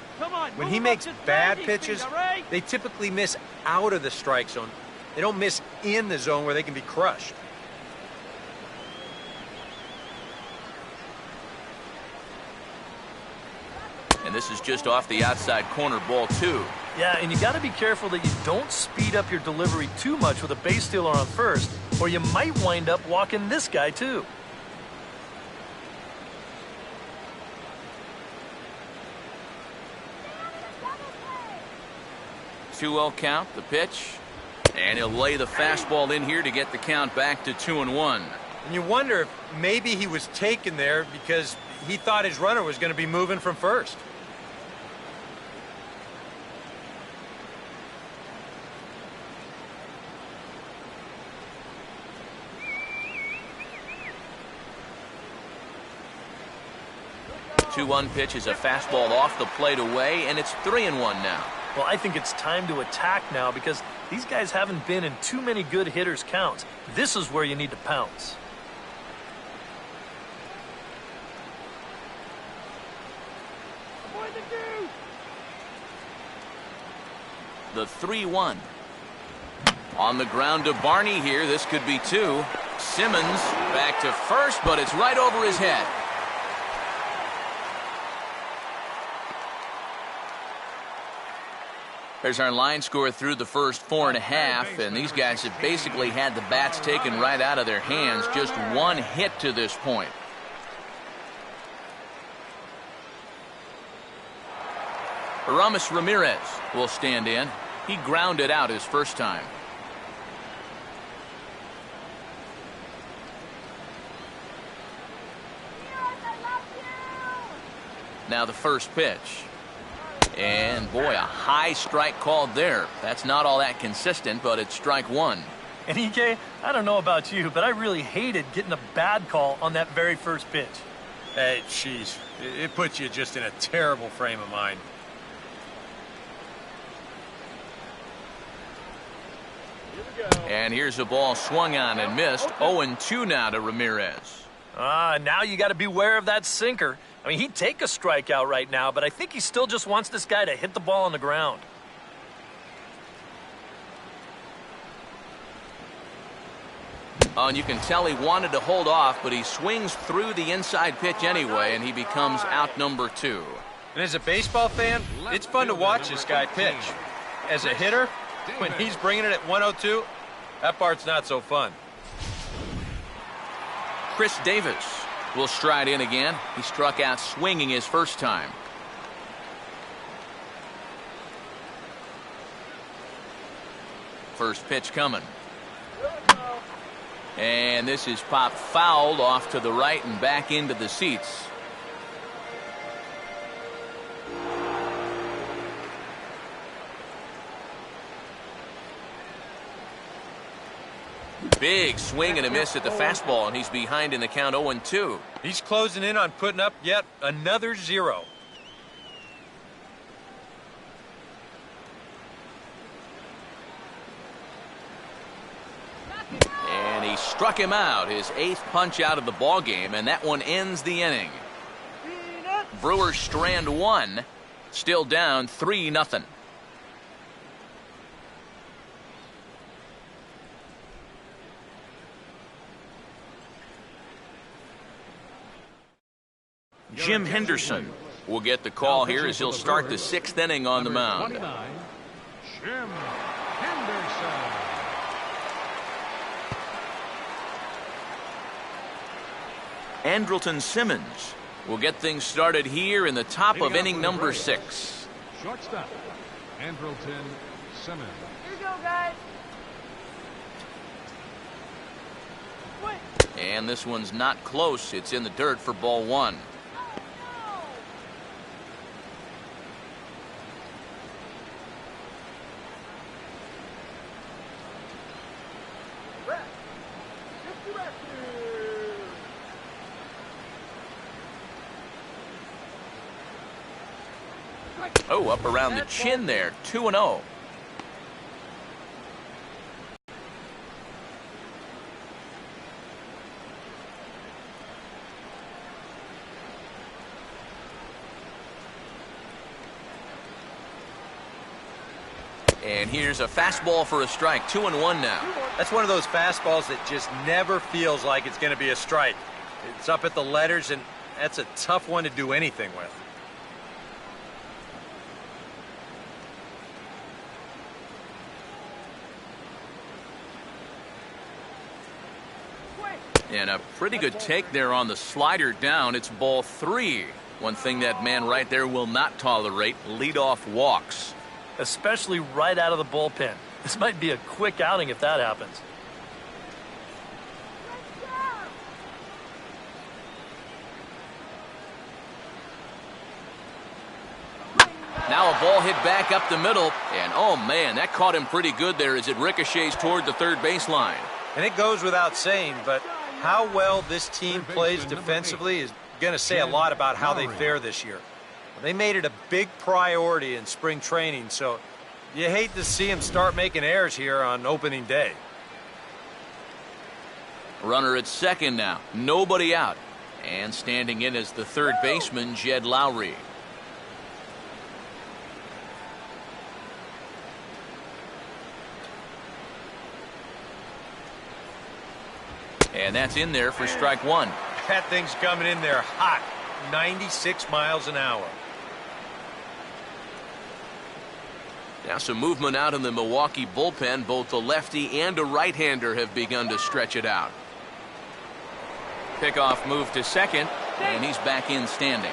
when he makes bad pitches, they typically miss out of the strike zone. They don't miss in the zone where they can be crushed. And this is just off the outside corner, ball 2. Yeah, and you got to be careful that you don't speed up your delivery too much with a base stealer on first, or you might wind up walking this guy too. Two-0 count, the pitch. And he'll lay the fastball in here to get the count back to 2-1. And you wonder if maybe he was taken there because he thought his runner was going to be moving from first. The 2-1 pitch is a fastball off the plate away, and it's 3-1 now. Well, I think it's time to attack now because these guys haven't been in too many good hitters' counts. This is where you need to pounce. The 3-1. On the ground to Barney here. This could be 2. Simmons back to first, but it's right over his head. There's our line score through the first 4.5, and these guys have basically had the bats taken right out of their hands. Just 1 hit to this point. Aramis Ramirez will stand in. He grounded out his first time. Now the first pitch. And boy, a high strike called there. That's not all that consistent, but it's strike 1. And EK, I don't know about you, but I really hated getting a bad call on that very first pitch. Hey, jeez, it puts you just in a terrible frame of mind. And here's a ball swung on and missed. 0-2 now to Ramirez. Now you got to beware of that sinker. I mean, he'd take a strikeout right now, but I think he still just wants this guy to hit the ball on the ground. Oh, and you can tell he wanted to hold off, but he swings through the inside pitch anyway, and he becomes out number 2. And as a baseball fan, it's fun to watch this guy pitch. As a hitter, when he's bringing it at 102, that part's not so fun. Chris Davis will stride in again. He struck out swinging his first time. First pitch coming. And this is popped fouled off to the right and back into the seats. Big swing and a miss at the fastball, and he's behind in the count 0-2. He's closing in on putting up yet another 0. And he struck him out, his 8th punch out of the ball game, and that one ends the inning. Brewers strand 1, still down 3-0. Jim Henderson will get the call here as he'll start the 6th inning on the mound. 29, Jim Henderson. Andrelton Simmons will get things started here in the top of inning number 6. Shortstop, Andrelton Simmons. Here you go, guys. And this one's not close. It's in the dirt for ball 1. Oh, up around the chin there, 2-0. And here's a fastball for a strike, 2-1 now. That's one of those fastballs that just never feels like it's going to be a strike. It's up at the letters, and that's a tough one to do anything with. And a pretty good take there on the slider down. It's ball 3. One thing that man right there will not tolerate, leadoff walks. Especially right out of the bullpen. This might be a quick outing if that happens. Now a ball hit back up the middle, and oh man, that caught him pretty good there as it ricochets toward the third baseline. And it goes without saying, but how well this team plays defensively is going to say a lot about how they fare this year. They made it a big priority in spring training, so you hate to see them start making errors here on opening day. Runner at second now, nobody out. And standing in as the third baseman, Jed Lowry. And that's in there for strike 1. That thing's coming in there hot, 96 miles an hour. Now some movement out in the Milwaukee bullpen. Both a lefty and a right-hander have begun to stretch it out. Pickoff move to second, and he's back in standing.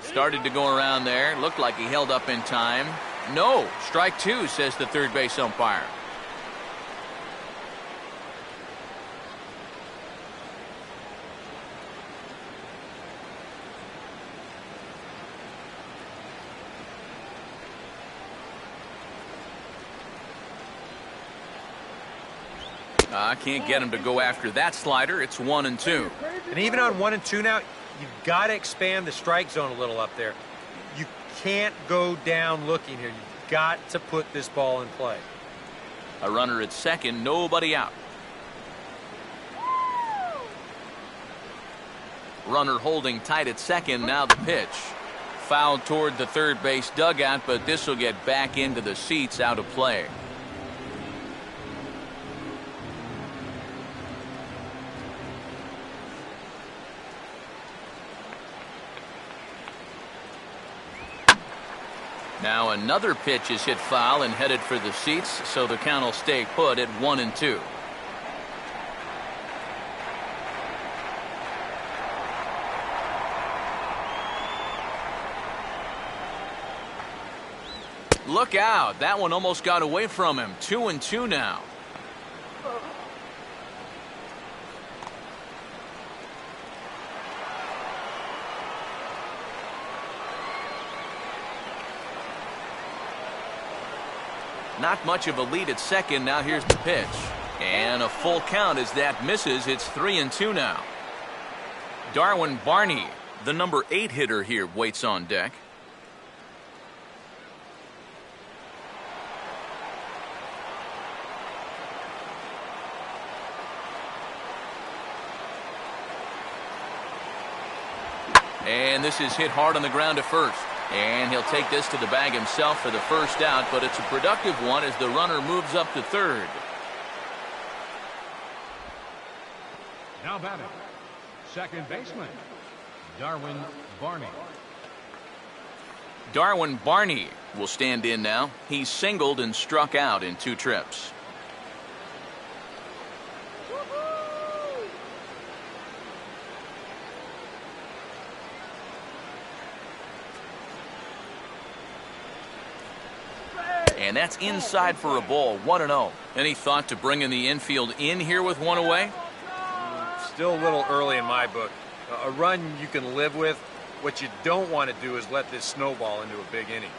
Started to go around there. Looked like he held up in time. No, strike 2, says the third base umpire. I can't get him to go after that slider. It's 1-2. And even on 1-2 now, you've got to expand the strike zone a little up there. You can't go down looking here. You've got to put this ball in play. A runner at second, nobody out. Runner holding tight at second. Now the pitch. Fouled toward the third base dugout, but this will get back into the seats, out of play. Now another pitch is hit foul and headed for the seats, so the count will stay put at 1-2. Look out. That one almost got away from him. 2-2 now. Not much of a lead at second. Now here's the pitch. And a full count as that misses. It's 3-2 now. Darwin Barney, the number 8 hitter here, waits on deck. And this is hit hard on the ground to first. And he'll take this to the bag himself for the first out, but it's a productive one as the runner moves up to third. Now batting, second baseman, Darwin Barney. Darwin Barney will stand in now. He's singled and struck out in 2 trips. And that's inside for a ball, 1-0. Any thought to bringing the infield in here with one away? Still a little early in my book. A run you can live with. What you don't want to do is let this snowball into a big inning.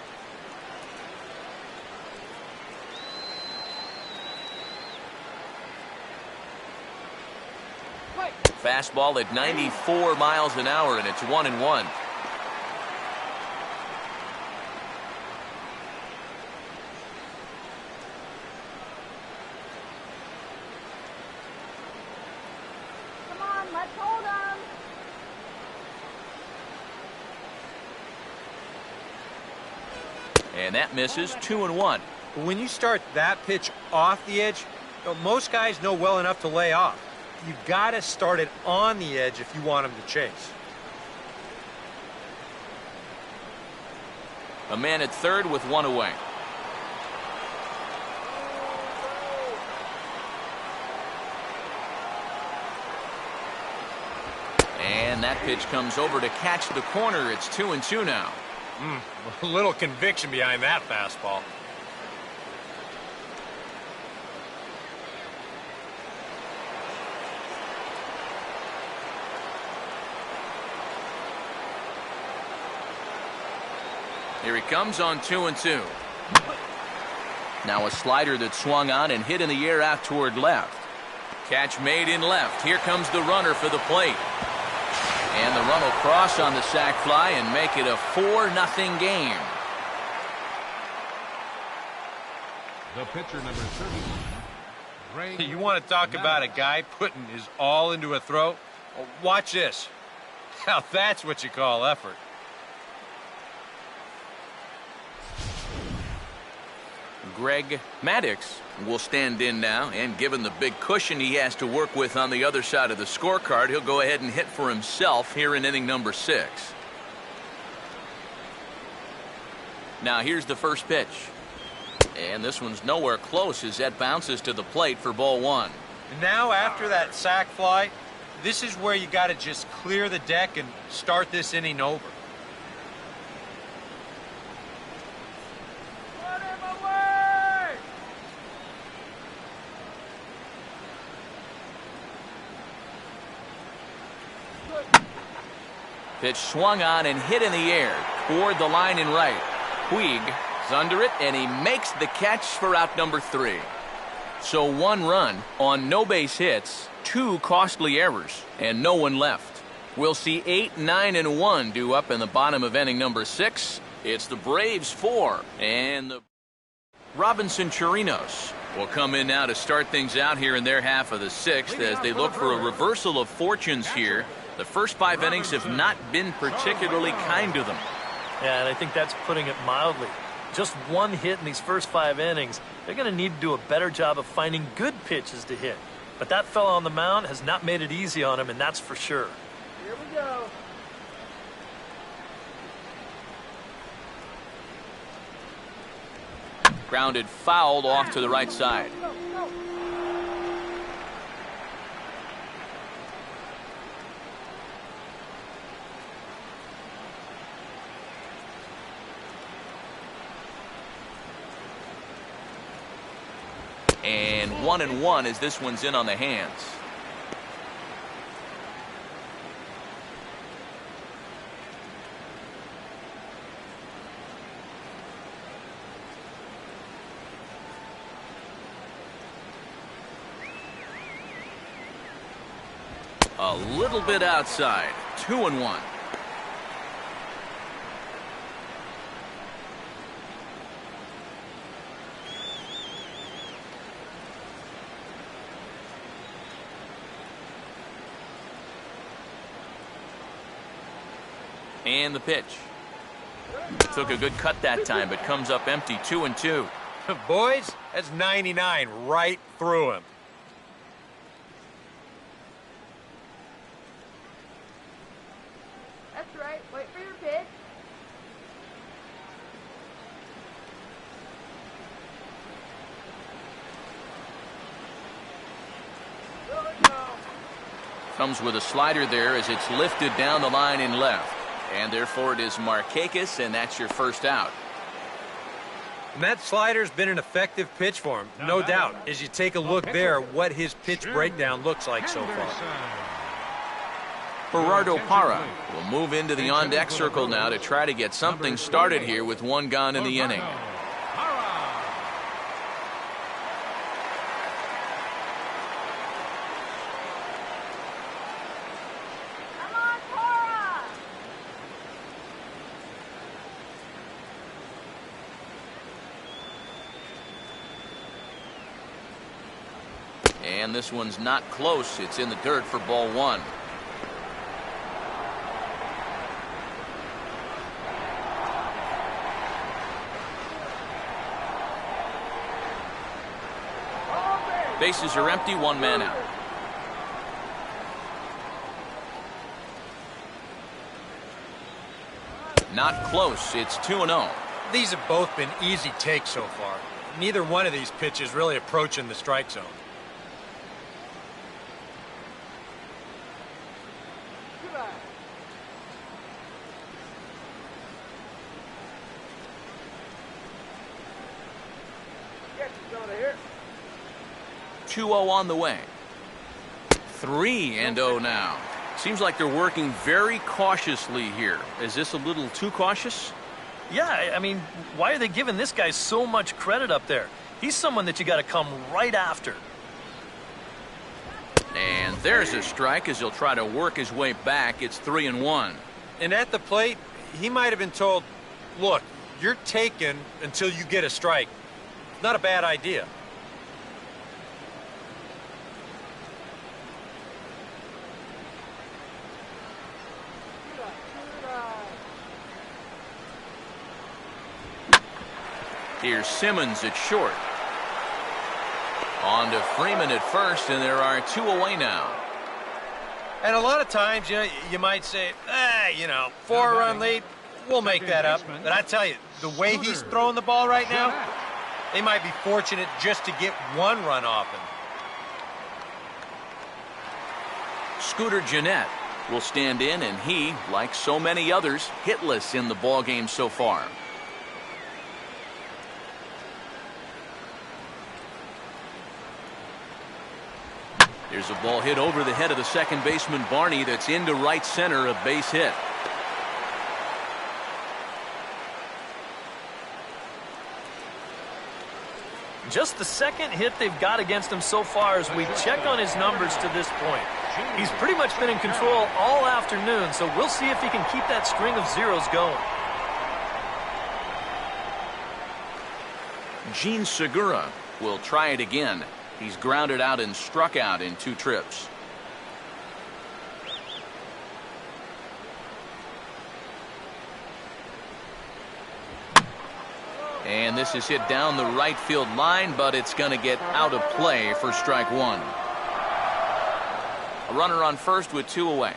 Fastball at 94 miles an hour, and it's 1-1. Let's hold on. And that misses. 2-1. When you start that pitch off the edge, most guys know well enough to lay off. You got to start it on the edge if you want them to chase. A man at third with one away. And that pitch comes over to catch the corner. It's 2-2 now. A little conviction behind that fastball. Here he comes on 2-2. Now a slider that swung on and hit in the air out toward left. Catch made in left. Here comes the runner for the plate. And the run will cross on the sac fly and make it a 4-0 game. The pitcher, number 31. You want to talk about a guy putting his all into a throw? Well, watch this. Now that's what you call effort. Greg Maddux will stand in now, and given the big cushion he has to work with on the other side of the scorecard, he'll go ahead and hit for himself here in inning number 6. Now here's the first pitch. And this one's nowhere close as that bounces to the plate for ball 1. And now after that sac fly, this is where you got to just clear the deck and start this inning over. Pitch swung on and hit in the air toward the line in right. Puig is under it, and he makes the catch for out number 3. So 1 run on no base hits, 2 costly errors, and no one left. We'll see 8, 9, and 1 due up in the bottom of inning number 6. It's the Braves 4, and the Robinson Chirinos will come in now to start things out here in their half of the 6th as they look for a reversal of fortunes here The first 5 innings have not been particularly kind to them. Yeah, and I think that's putting it mildly. Just one hit in these first 5 innings. They're going to need to do a better job of finding good pitches to hit. But that fella on the mound has not made it easy on him, and that's for sure. Here we go. Grounded fouled off to the right side. Go, go. And 1-1 as this one's in on the hands. A little bit outside. 2-1. And the pitch. Took a good cut that time, but comes up empty. 2-2. Boys, that's 99 right through him. That's right. Wait for your pitch. Here we go. Comes with a slider there as it's lifted down the line in left. And therefore it is Markakis, and that's your first out. And that slider's been an effective pitch for him, no doubt. As you take a look there, what his pitch breakdown looks like so far. Gerardo Parra will move into the on-deck circle now to try to get something started here with 1 gone in the inning. Come on, Cora. And this one's not close. It's in the dirt for ball 1. Bases are empty, 1 man out. Not close. It's 2-0. These have both been easy takes so far. Neither one of these pitches really approaching the strike zone. Goodbye. Get you out of here. 2-0 on the way. 3-0 now. Seems like they're working very cautiously here. Is this a little too cautious? Yeah, I mean, why are they giving this guy so much credit up there? He's someone that you got to come right after. And there's a strike as he'll try to work his way back. It's 3-1. And at the plate, he might have been told, look, you're taken until you get a strike. Not a bad idea. Here's Simmons at short. On to Freeman at first, and there are 2 away now. And a lot of times, you might say, 4-run lead, we'll make that up. But I tell you, the way he's throwing the ball right now, they might be fortunate just to get 1 run off him. Scooter Gennett will stand in, and he, like so many others, hitless in the ballgame so far. Here's a ball hit over the head of the second baseman, Barney, that's into right center, a base hit. Just the second hit they've got against him so far as we check on his numbers to this point. He's pretty much been in control all afternoon, so we'll see if he can keep that string of zeros going. Gene Segura will try it again. He's grounded out and struck out in 2 trips. And this is hit down the right field line, but it's going to get out of play for strike one. A runner on first with 2 away.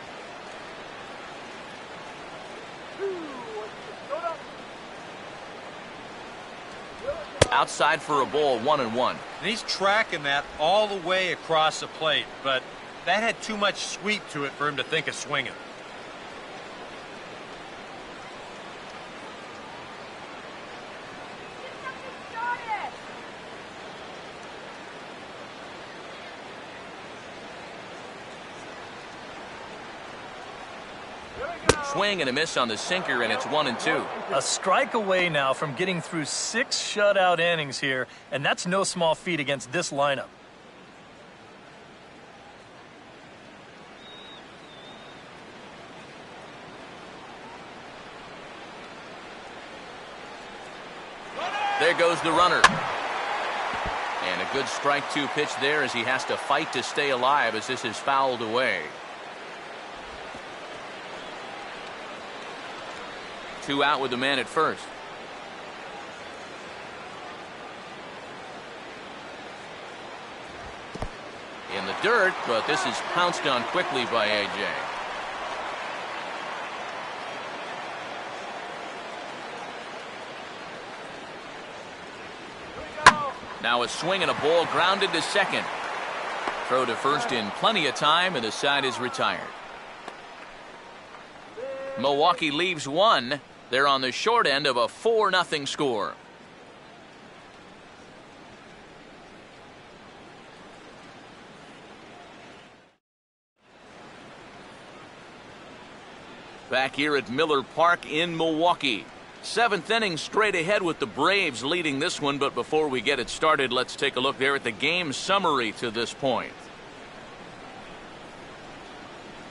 Outside for a ball, 1-1. And he's tracking that all the way across the plate, but that had too much sweep to it for him to think of swinging. Swing and a miss on the sinker, and it's 1-2. A strike away now from getting through 6 shutout innings here, and that's no small feat against this lineup. There goes the runner. And a good strike 2 pitch there as he has to fight to stay alive as this is fouled away. 2 out with the man at first. In the dirt, but this is pounced on quickly by A.J. Now a swing and a ball grounded to second. Throw to first in plenty of time, and the side is retired. Milwaukee leaves 1. They're on the short end of a 4-0 score. Back here at Miller Park in Milwaukee. 7th inning straight ahead with the Braves leading this one, but before we get it started, let's take a look there at the game summary to this point.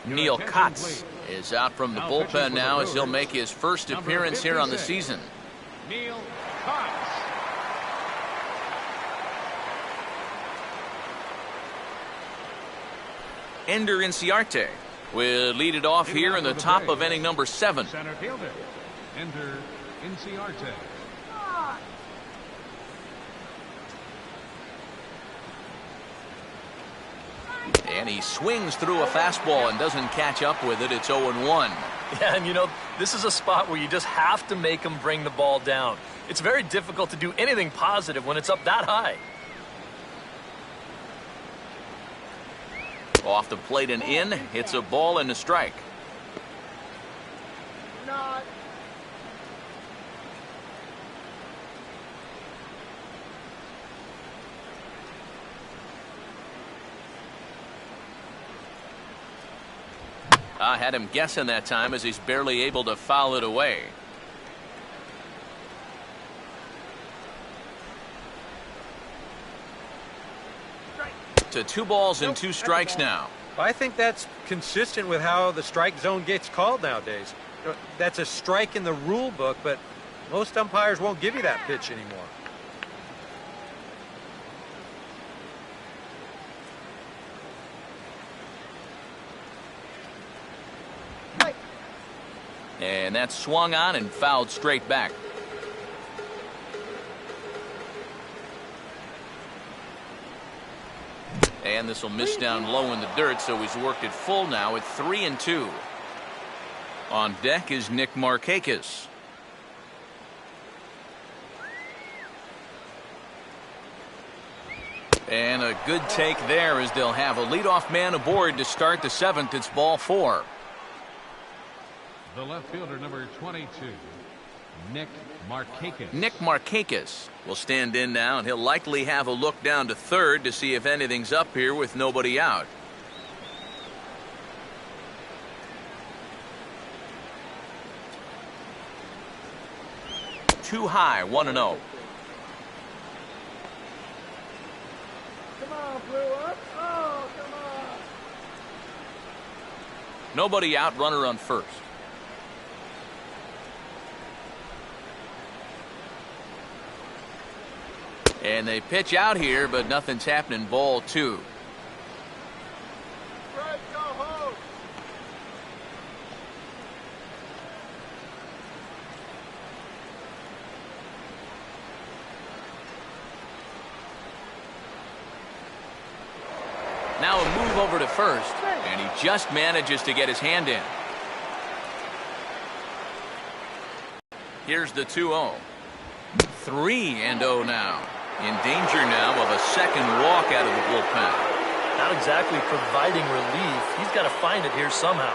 Neil Kotz is out from the bullpen now as he'll make his first appearance here on the season. Neil Kotz. Ender Inciarte will lead it off here in the top of inning number 7. Center fielder, Ender Inciarte. And he swings through a fastball and doesn't catch up with it. It's 0-1. Yeah, and you know, this is a spot where you just have to make him bring the ball down. It's very difficult to do anything positive when it's up that high. Off the plate and in. It's a ball and a strike. Not. I had him guessing that time as he's barely able to foul it away. To 2 balls and 2 strikes now. I think that's consistent with how the strike zone gets called nowadays. That's a strike in the rule book, but most umpires won't give you that pitch anymore. And that's swung on and fouled straight back. And this will miss down low in the dirt, so he's worked it full now at 3-2. On deck is Nick Markakis. And a good take there as they'll have a leadoff man aboard to start the 7th. It's ball 4. The left fielder, number 22, Nick Markakis. Nick Markakis will stand in now, and he'll likely have a look down to third to see if anything's up here with nobody out. Too high, 1-0. Come on, Blue up. Oh, come on. Nobody out, runner on first. And they pitch out here, but nothing's happening. Ball 2. Fred, go home. Now a move over to first, and he just manages to get his hand in. Here's the 2-0. 3-0 now. In danger now of a second walk out of the bullpen. Not exactly providing relief. He's got to find it here somehow.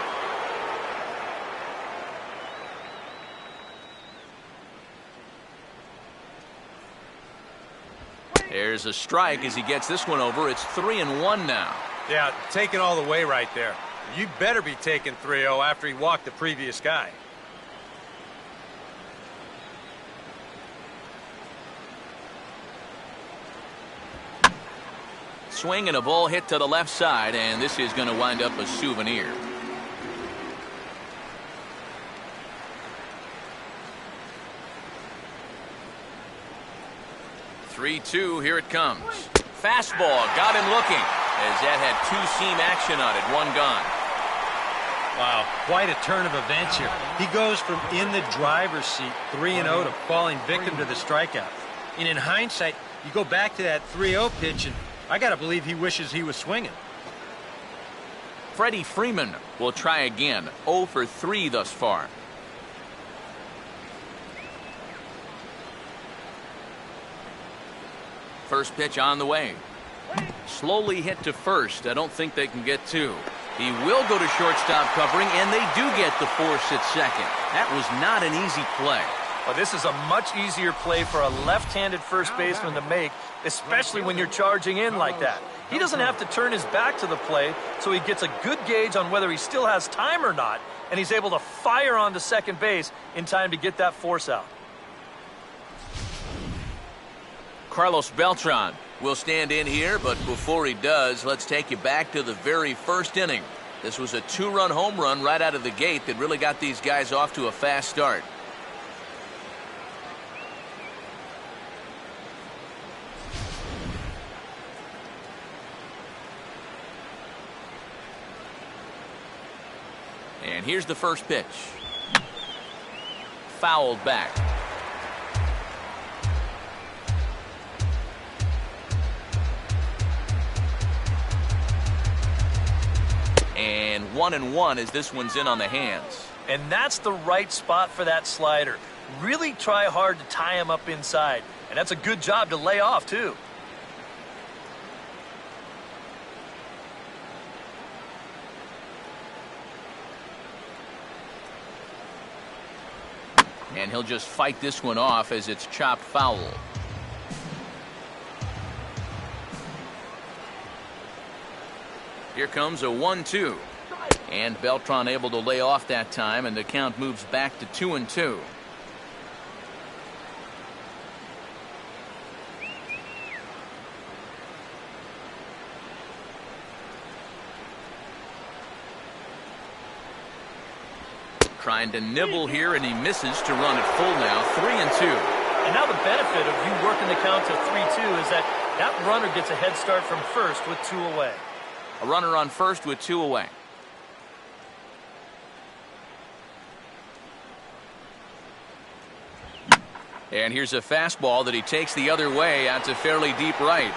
There's a strike as he gets this one over. It's 3-1 now. Yeah, taking all the way right there. You better be taking 3-0 after he walked the previous guy. Swing and a ball hit to the left side, and this is going to wind up a souvenir. "3-2, here it comes. Fastball, got him looking, as that had two-seam action on it, one gone. Wow, quite a turn of events here. He goes from in the driver's seat 3-0 to falling victim to the strikeout. And in hindsight, you go back to that 3-0 pitch, and I got to believe he wishes he was swinging. Freddie Freeman will try again. 0 for 3 thus far. First pitch on the way. Slowly hit to first. I don't think they can get two. He will go to shortstop covering, and they do get the force at second. That was not an easy play. Well, this is a much easier play for a left-handed first baseman to make, especially when you're charging in like that. He doesn't have to turn his back to the play, so he gets a good gauge on whether he still has time or not, and he's able to fire onto second base in time to get that force out. Carlos Beltran will stand in here, but before he does, let's take you back to the very first inning. This was a 2-run home run right out of the gate that really got these guys off to a fast start. And here's the first pitch. Fouled back. And 1-1 as this one's in on the hands. And that's the right spot for that slider. Really try hard to tie him up inside. And that's a good job to lay off, too. And he'll just fight this one off as it's chopped foul. Here comes a 1-2. And Beltran able to lay off that time, and the count moves back to 2-2. Trying to nibble here, and he misses to run it full now. 3-2. And now the benefit of you working the count to 3-2 is that that runner gets a head start from first with 2 away. A runner on first with 2 away. And here's a fastball that he takes the other way out to fairly deep right.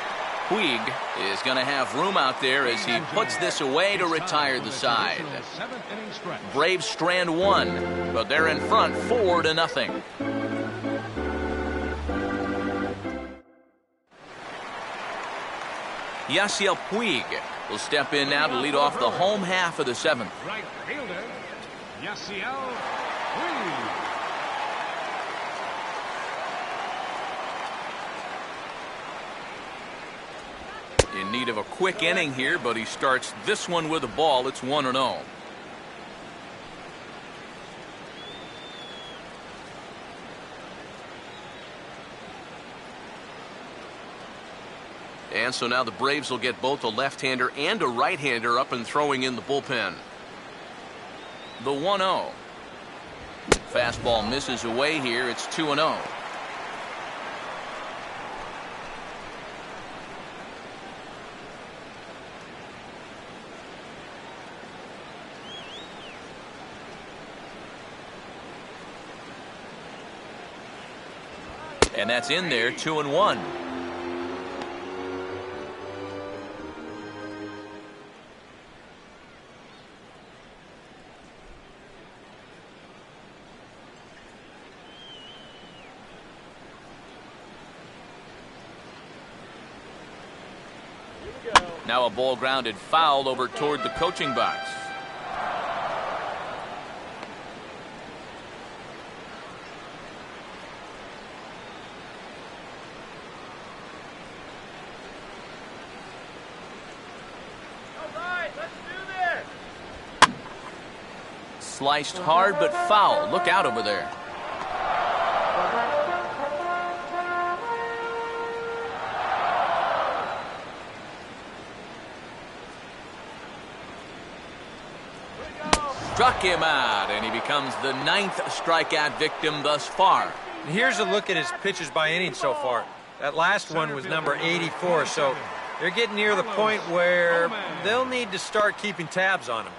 Puig is going to have room out there as he puts this away to retire the side. Braves strand 1, but they're in front 4-0. Yasiel Puig will step in now to lead off the home half of the 7th. Right fielder, Yasiel Puig. In need of a quick inning here, but he starts this one with a ball. It's 1-0. And so now the Braves will get both a left-hander and a right-hander up and throwing in the bullpen. The 1-0. Fastball misses away here. It's 2-0. And that's in there, 2-1. Now a ball grounded foul over toward the coaching box. Sliced hard but foul. Look out over there. Struck him out, and he becomes the 9th strikeout victim thus far. And here's a look at his pitches by inning so far. That last one was number 84, so they're getting near the point where they'll need to start keeping tabs on him.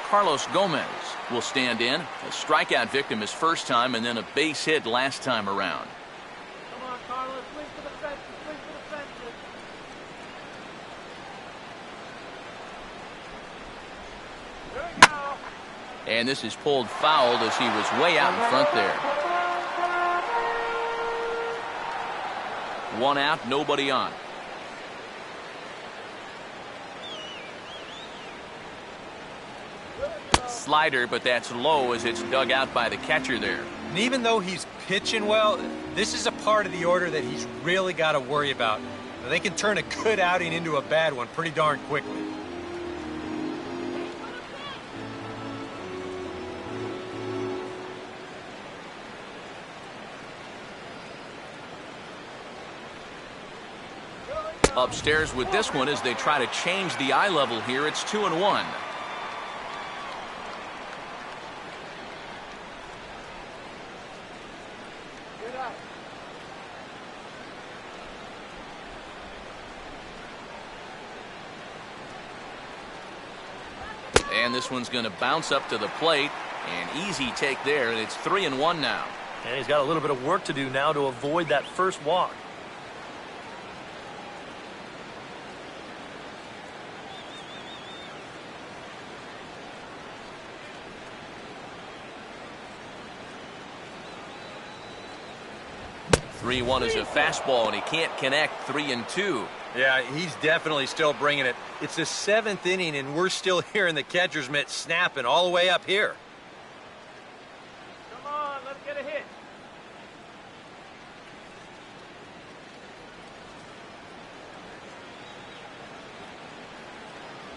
Carlos Gomez will stand in. A strikeout victim his first time, and then a base hit last time around. Come on, Carlos. Swing for the fences. Swing for the fences. There we go. And this is pulled fouled as he was way out in front there. 1 out, nobody on. Slider, but that's low as it's dug out by the catcher there. And even though he's pitching well, this is a part of the order that he's really got to worry about. Now, they can turn a good outing into a bad one pretty darn quickly. Upstairs with this one as they try to change the eye level here. It's 2-1. And this one's going to bounce up to the plate. An easy take there, and it's 3-1 now. And he's got a little bit of work to do now to avoid that first walk. Three-1 is a fastball, and he can't connect. 3-2. Yeah, he's definitely still bringing it. It's the 7th inning, and we're still hearing the catcher's mitt snapping all the way up here. Come on, let's get a hit.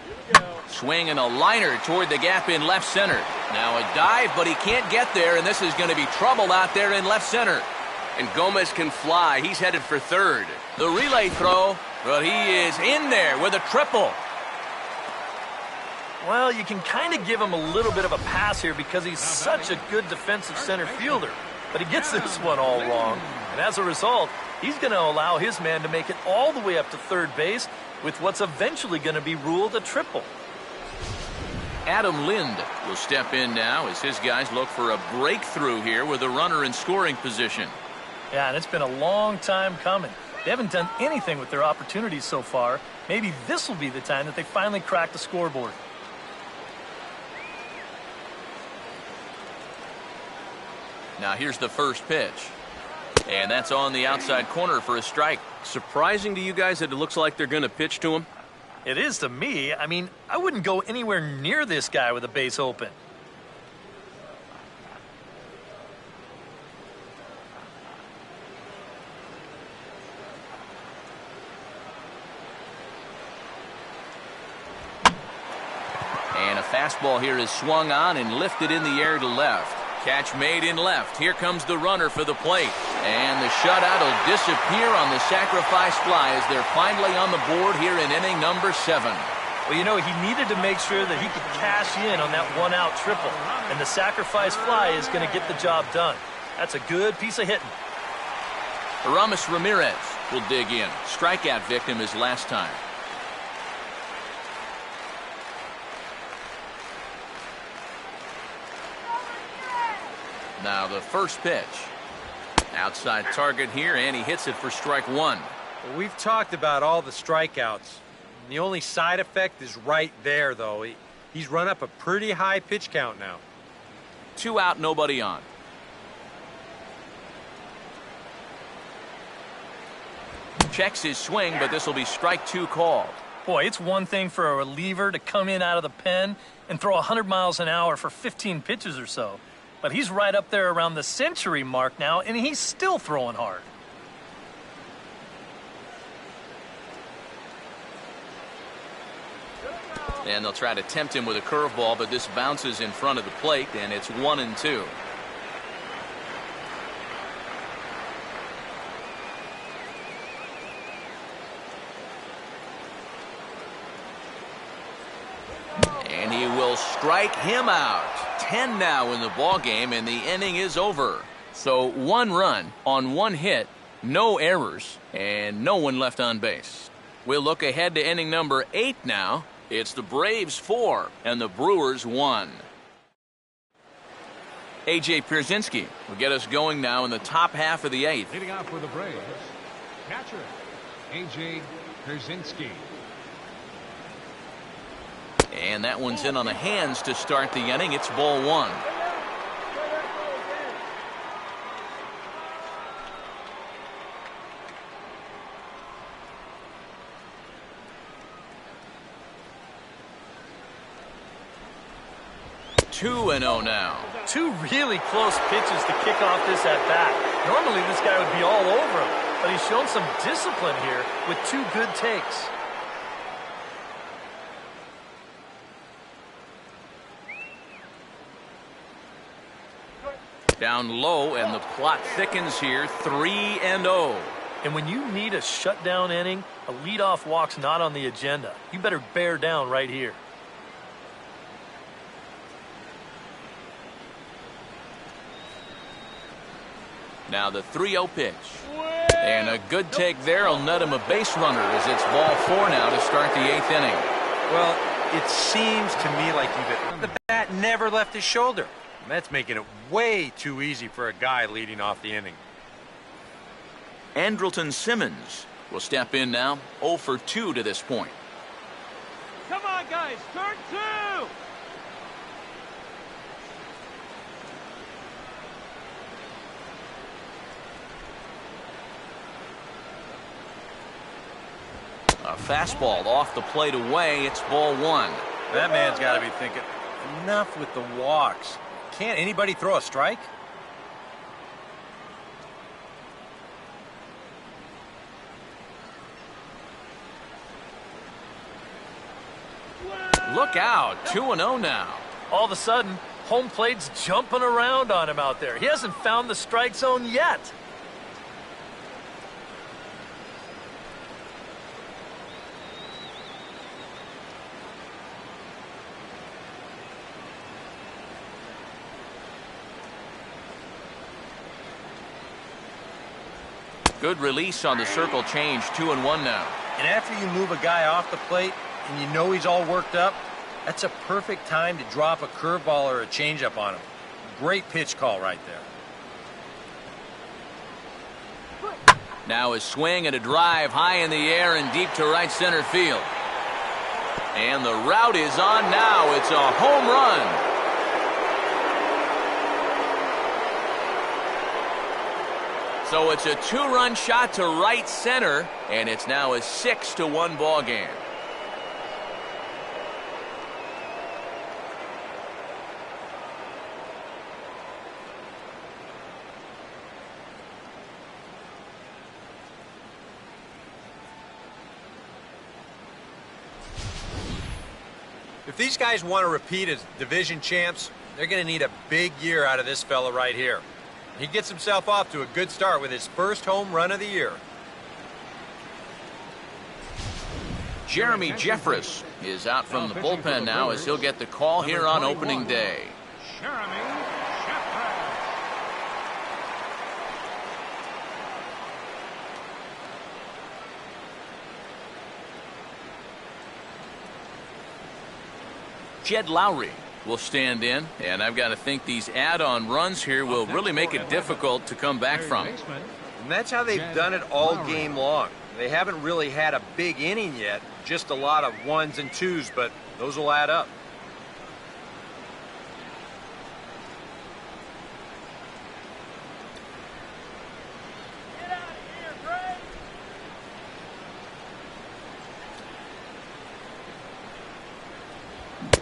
Here we go. Swing and a liner toward the gap in left center. Now a dive, but he can't get there, and this is going to be trouble out there in left center. And Gomez can fly. He's headed for third. The relay throw, but he is in there with a triple. Well, you can kind of give him a little bit of a pass here because he's such a good defensive center fielder. But he gets this one all wrong. And as a result, he's going to allow his man to make it all the way up to third base with what's eventually going to be ruled a triple. Adam Lind will step in now as his guys look for a breakthrough here with a runner in scoring position. Yeah, and it's been a long time coming. They haven't done anything with their opportunities so far. Maybe this will be the time that they finally crack the scoreboard. Now here's the first pitch. And that's on the outside corner for a strike. Surprising to you guys that it looks like they're going to pitch to him? It is to me. I mean, I wouldn't go anywhere near this guy with a base open. And a fastball here is swung on and lifted in the air to left. Catch made in left. Here comes the runner for the plate. And the shutout will disappear on the sacrifice fly as they're finally on the board here in inning number 7. Well, you know, he needed to make sure that he could cash in on that one-out triple. And the sacrifice fly is going to get the job done. That's a good piece of hitting. Aramis Ramirez will dig in. Strikeout victim his last time. Now the first pitch. Outside target here, and he hits it for strike 1. Well, we've talked about all the strikeouts. The only side effect is right there, though. He's run up a pretty high pitch count now. 2 out, nobody on. Checks his swing, but this will be strike 2 called. Boy, it's one thing for a reliever to come in out of the pen and throw 100 miles an hour for 15 pitches or so. But he's right up there around the century mark now, and he's still throwing hard. And they'll try to tempt him with a curveball, but this bounces in front of the plate, and it's 1-2. And he will strike him out. 10 now in the ball game, and the inning is over. So 1 run on 1 hit, no errors, and no one left on base. We'll look ahead to inning number 8 now. It's the Braves 4 and the Brewers 1. A.J. Pierzynski will get us going now in the top half of the 8th. Leading off for the Braves, catcher A.J. Pierzynski. And that one's in on the hands to start the inning. It's ball 1. Two and 0 now. 2 really close pitches to kick off this at-bat. Normally this guy would be all over him, but he's shown some discipline here with 2 good takes. Down low, and the plot thickens here. 3-0. And when you need a shutdown inning, a leadoff walk's not on the agenda. You better bear down right here. Now the 3-0 pitch. And a good take there will net him a base runner as it's ball 4 now to start the 8th inning. Well, it seems to me like the bat never left his shoulder. That's making it way too easy for a guy leading off the inning. Andrelton Simmons will step in now, 0 for 2 to this point. Come on, guys, turn 2. A fastball off the plate away. It's ball 1. That man's got to be thinking, enough with the walks. Can't anybody throw a strike? Look out. 2-0 now. All of a sudden, home plate's jumping around on him out there. He hasn't found the strike zone yet. Good release on the circle change. 2-1 now. And after you move a guy off the plate and you know he's all worked up, that's a perfect time to drop a curveball or a changeup on him. Great pitch call right there. Now a swing and a drive high in the air and deep to right center field. And the route is on now. It's a home run. So it's a 2-run shot to right center, and it's now a 6-1 ball game. If these guys want to repeat as division champs, they're going to need a big year out of this fella right here. He gets himself off to a good start with his first home run of the year. Jeremy Jeffress is out from the bullpen now as he'll get the call here on opening day. Jeremy Jeffress. Jed Lowry will stand in, and I've got to think these add-on runs here will really make it difficult to come back from. And that's how they've done it all game long. They haven't really had a big inning yet, just a lot of 1s and 2s, but those will add up.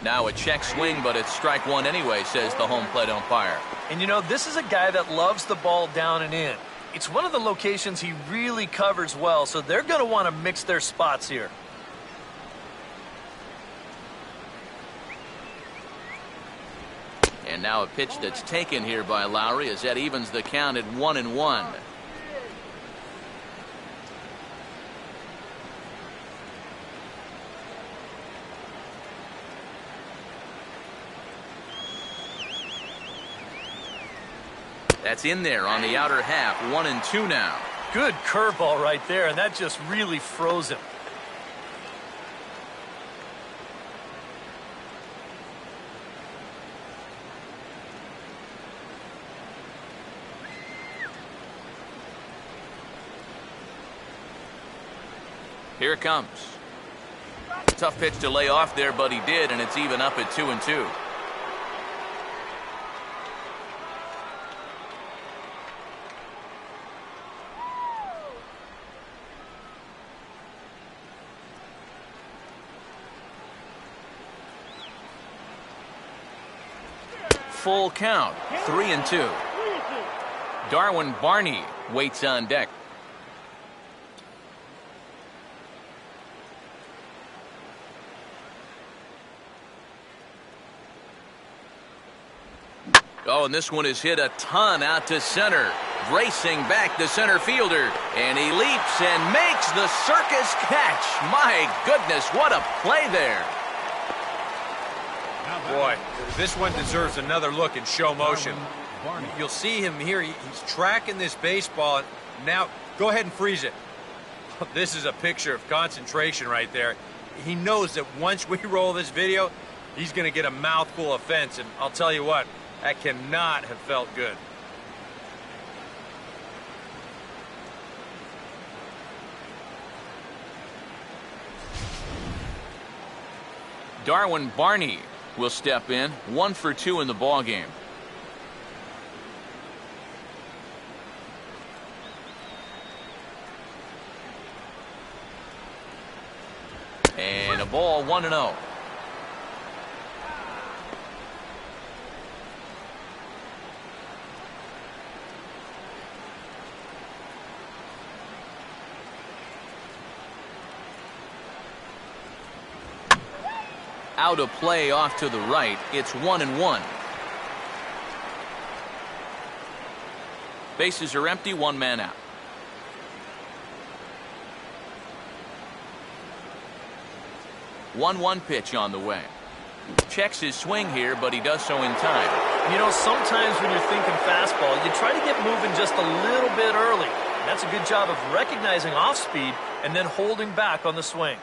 Now a check swing, but it's strike one anyway, says the home plate umpire. And you know, this is a guy that loves the ball down and in. It's one of the locations he really covers well, so they're going to want to mix their spots here. And now a pitch that's taken here by Lowry as that evens the count at 1-1. That's in there on the outer half. 1-2 now. Good curveball right there, and that just really froze him. Here it comes. Tough pitch to lay off there, but he did, and it's even up at 2-2. Full count, 3-2. Darwin Barney waits on deck. Oh, and this one is hit a ton out to center. Racing back the center fielder. And he leaps and makes the circus catch. My goodness, what a play there. Boy, this one deserves another look in show motion. You'll see him here. He's tracking this baseball. Now, go ahead and freeze it. This is a picture of concentration right there. He knows that once we roll this video, he's going to get a mouthful of fence. And I'll tell you what, that cannot have felt good. Darwin Barney will step in. 1 for 2 in the ball game. And a ball, 1-0. Out of play off to the right. It's 1-1. Bases are empty, one man out. One pitch on the way. Checks his swing here, but he does so in time. You know, sometimes when you're thinking fastball, you try to get moving just a little bit early. And that's a good job of recognizing off speed and then holding back on the swing.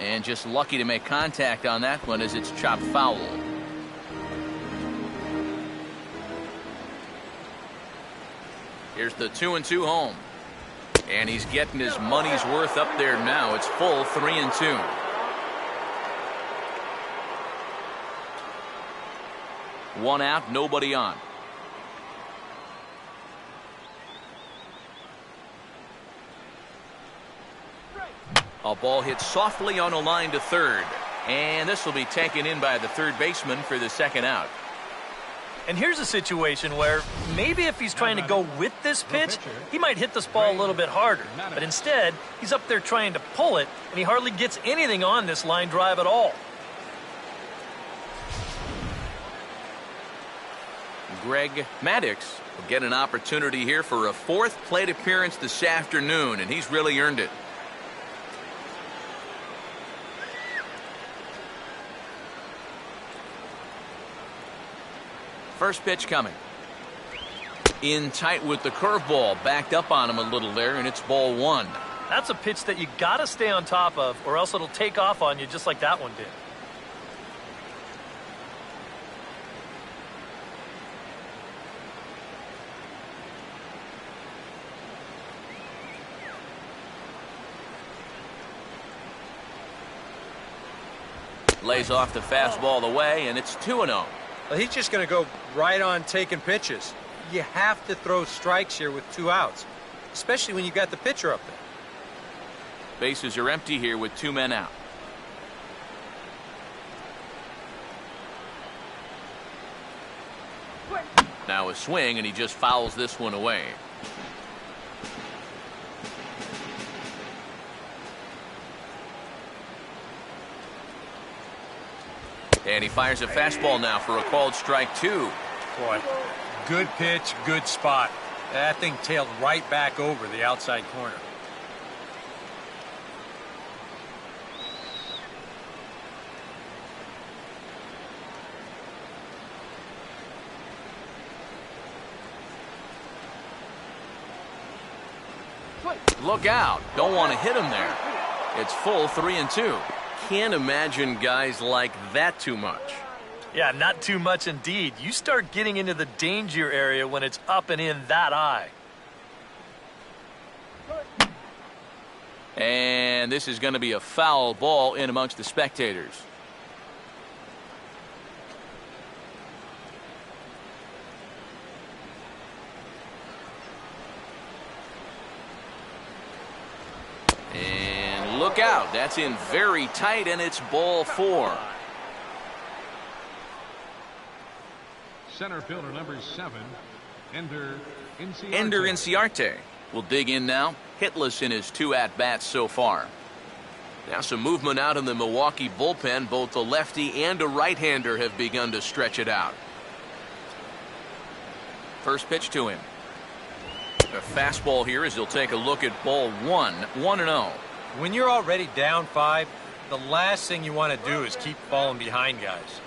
And just lucky to make contact on that one as it's chopped foul. Here's the 2-2 home. And he's getting his money's worth up there now. It's full 3-2. One out, nobody on. A ball hit softly on a line to third. And this will be taken in by the third baseman for the second out. And here's a situation where maybe if he's trying to go with this pitch, he might hit this ball a little bit harder. But instead, he's up there trying to pull it, and he hardly gets anything on this line drive at all. Greg Maddux will get an opportunity here for a fourth plate appearance this afternoon, and he's really earned it. First pitch coming. In tight with the curveball. Backed up on him a little there, and it's ball 1. That's a pitch that you got to stay on top of, or else it'll take off on you just like that one did. Lays off the fastball away, and it's 2-0. Well, he's just going to go right on taking pitches. You have to throw strikes here with 2 outs, especially when you got the pitcher up there. Bases are empty here with 2 men out. Now a swing, and he just fouls this one away. And he fires a fastball now for a called strike 2. Boy, good pitch, good spot. That thing tailed right back over the outside corner. Look out. Don't want to hit him there. It's full 3-2. Can't imagine guys like that too much. Yeah, not too much indeed. You start getting into the danger area when it's up and in that high. And this is going to be a foul ball in amongst the spectators. And look out. That's in very tight, and it's ball 4. Center fielder number 7, Ender Inciarte will dig in now. Hitless in his 2 at-bats so far. Now some movement out in the Milwaukee bullpen. Both the lefty and a right-hander have begun to stretch it out. First pitch to him. A fastball here as he'll take a look at ball 1. 1-0. When you're already down 5, the last thing you want to do is keep falling behind guys.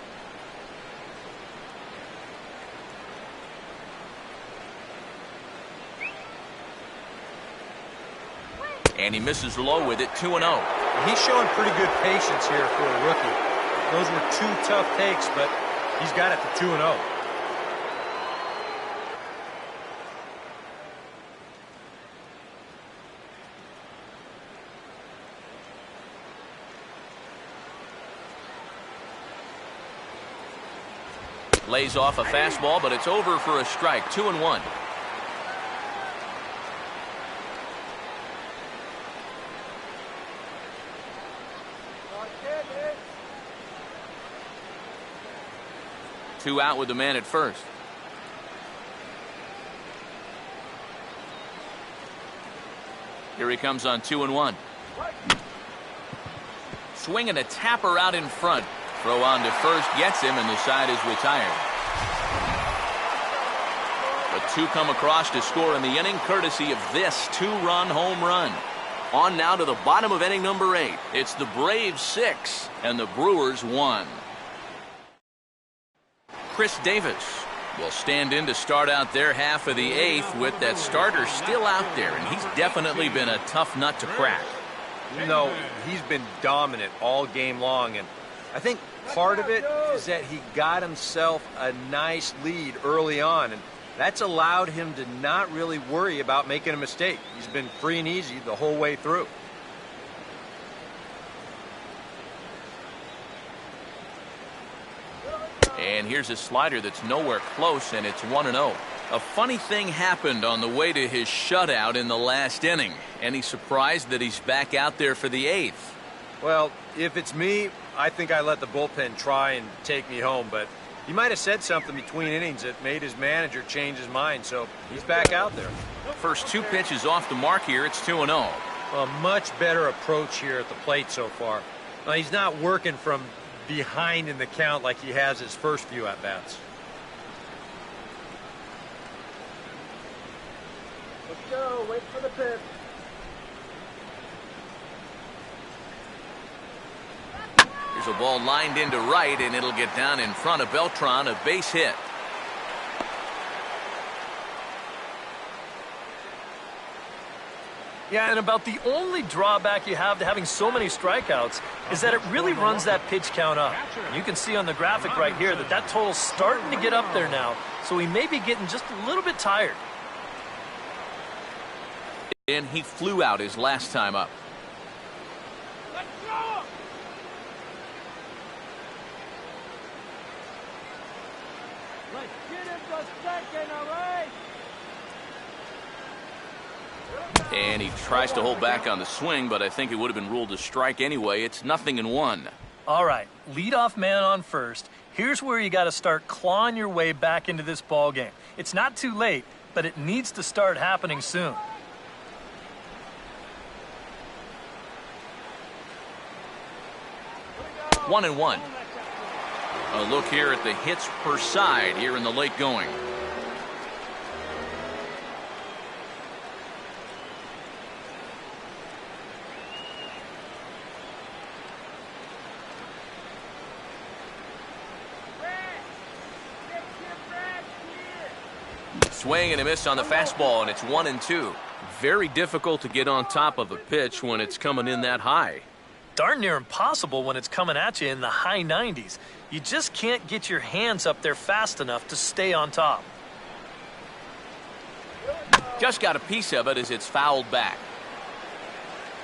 And he misses low with it. 2-0. He's showing pretty good patience here for a rookie. Those were 2 tough takes, but he's got it to 2-0. Lays off a fastball, but it's over for a strike. 2-1. Two out with the man at first. Here he comes on 2-1. Swinging a tapper out in front. Throw on to first gets him, and the side is retired. The 2 come across to score in the inning, courtesy of this 2-run home run. On now to the bottom of inning number 8. It's the Braves 6 and the Brewers 1. Chris Davis will stand in to start out their half of the 8th with that starter still out there, and he's definitely been a tough nut to crack. No, he's been dominant all game long, and I think part of it is that he got himself a nice lead early on, and that's allowed him to not really worry about making a mistake. He's been free and easy the whole way through. And here's a slider that's nowhere close, and it's 1-0. A funny thing happened on the way to his shutout in the last inning. Any surprise that he's back out there for the 8th? Well, if it's me, I think I let the bullpen try and take me home, but he might have said something between innings that made his manager change his mind, so he's back out there. First 2 pitches off the mark here. It's 2-0. A much better approach here at the plate so far. Now, he's not working from behind in the count like he has his first few at-bats. Let's go. Wait for the pitch. There's a ball lined into right, and it'll get down in front of Beltran, a base hit. Yeah, and about the only drawback you have to having so many strikeouts is that it really runs that pitch count up. You can see on the graphic right here that that total's starting to get up there now, so he may be getting just a little bit tired. And he flew out his last time up. for second, all right? And he tries to hold back on the swing, but I think it would have been ruled a strike anyway. It's 0-1. All right, leadoff man on first. Here's where you got to start clawing your way back into this ball game. It's not too late, but it needs to start happening soon. 1-1. A look here at the hits per side here in the late going. Swing and a miss on the fastball, and it's 1-2. Very difficult to get on top of a pitch when it's coming in that high. Darn near impossible when it's coming at you in the high 90s. You just can't get your hands up there fast enough to stay on top. Just got a piece of it as it's fouled back.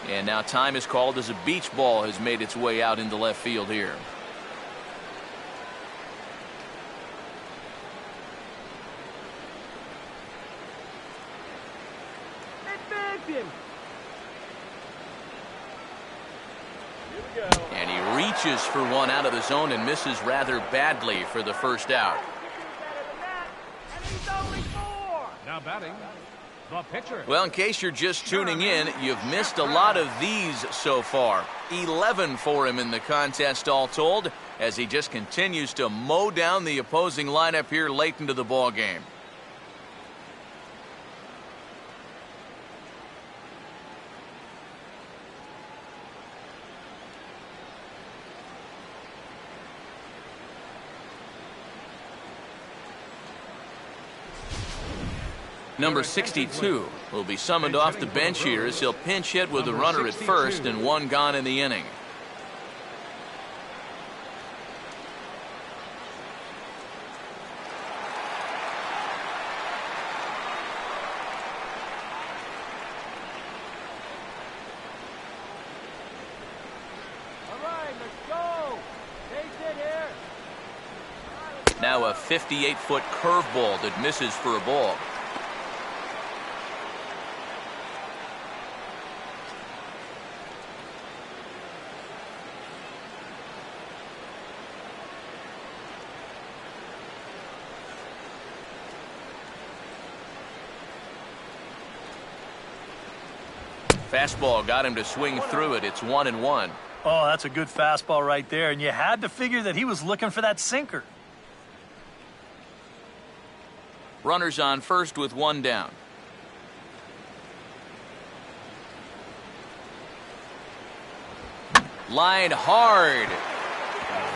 And now time is called as a beach ball has made its way out into left field here. And he reaches for one out of the zone and misses rather badly for the first out. Now batting, the pitcher. Well, in case you're just tuning in, you've missed a lot of these so far. 11 for him in the contest all told, as he just continues to mow down the opposing lineup here late into the ball game. Number 62 will be summoned off the bench here as he'll pinch hit with a runner at first and one gone in the inning. All right, let's go. Take it here. Now a 58-foot curveball that misses for a ball. Fastball got him to swing through it. It's 1-1. Oh, that's a good fastball right there, and you had to figure that he was looking for that sinker. Runners on first with one down. Line hard.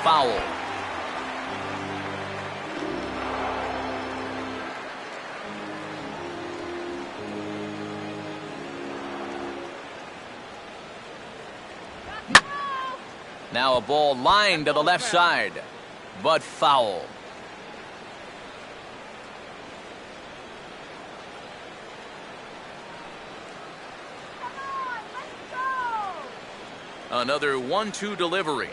Foul. Now a ball lined to the left side, but foul. Another 1-2 delivery.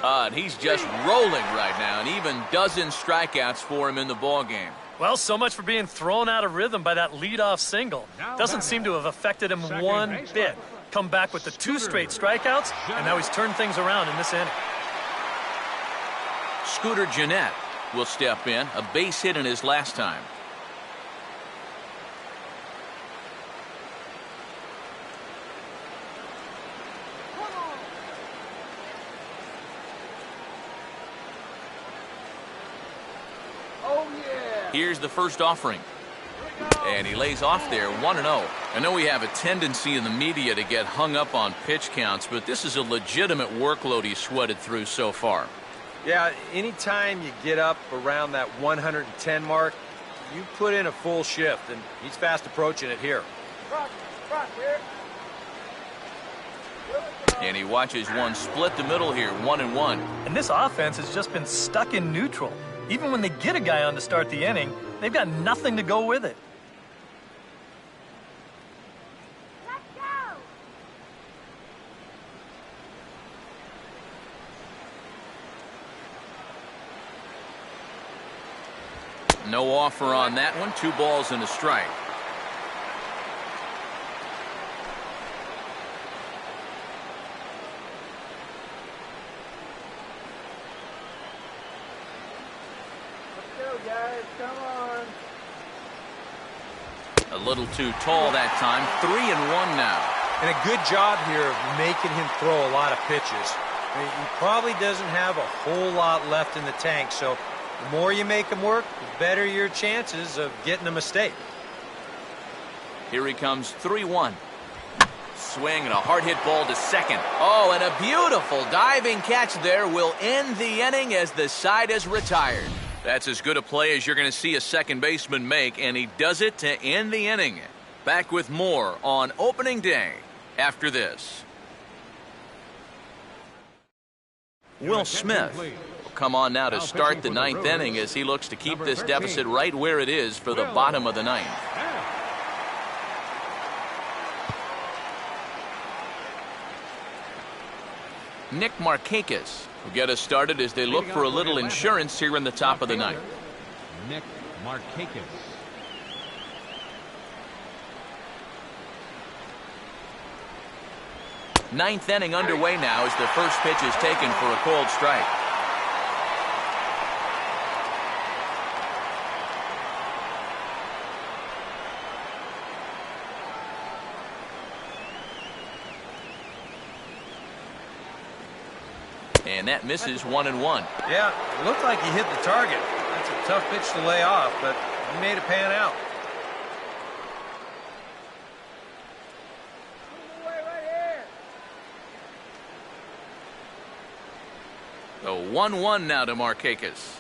And he's just rolling right now, and even dozen strikeouts for him in the ball game. Well, so much for being thrown out of rhythm by that leadoff single. Doesn't seem to have affected him one bit. Come back with the 2 straight strikeouts, and now he's turned things around in this inning. Scooter Gennett will step in, a base hit in his last time. Here's the first offering. And he lays off there, 1-0. I know we have a tendency in the media to get hung up on pitch counts, but this is a legitimate workload he's sweated through so far. Yeah, anytime you get up around that 110 mark, you put in a full shift, and he's fast approaching it here. And he watches one split the middle here, 1-1. And this offense has just been stuck in neutral. Even when they get a guy on to start the inning, they've got nothing to go with it. Let's go. No offer on that one. 2 balls and a strike. Let's go, guys. Come on. A little too tall that time. 3-1 now. And a good job here of making him throw a lot of pitches. I mean, he probably doesn't have a whole lot left in the tank, so the more you make him work, the better your chances of getting a mistake. Here he comes, 3-1. Swing and a hard hit ball to second. Oh, and a beautiful diving catch there will end the inning as the side is retired. That's as good a play as you're going to see a second baseman make, and he does it to end the inning. Back with more on opening day after this. Will Smith will come on now to start the 9th inning as he looks to keep this deficit right where it is for the bottom of the 9th. Nick Markakis will get us started as they look for a little insurance here in the top of the 9th. Nick Markakis. Ninth inning underway now as the first pitch is taken for a called strike. And that misses 1-1. Yeah, it looked like he hit the target. That's a tough pitch to lay off, but he made it pan out. So 1-1 now to Markakis.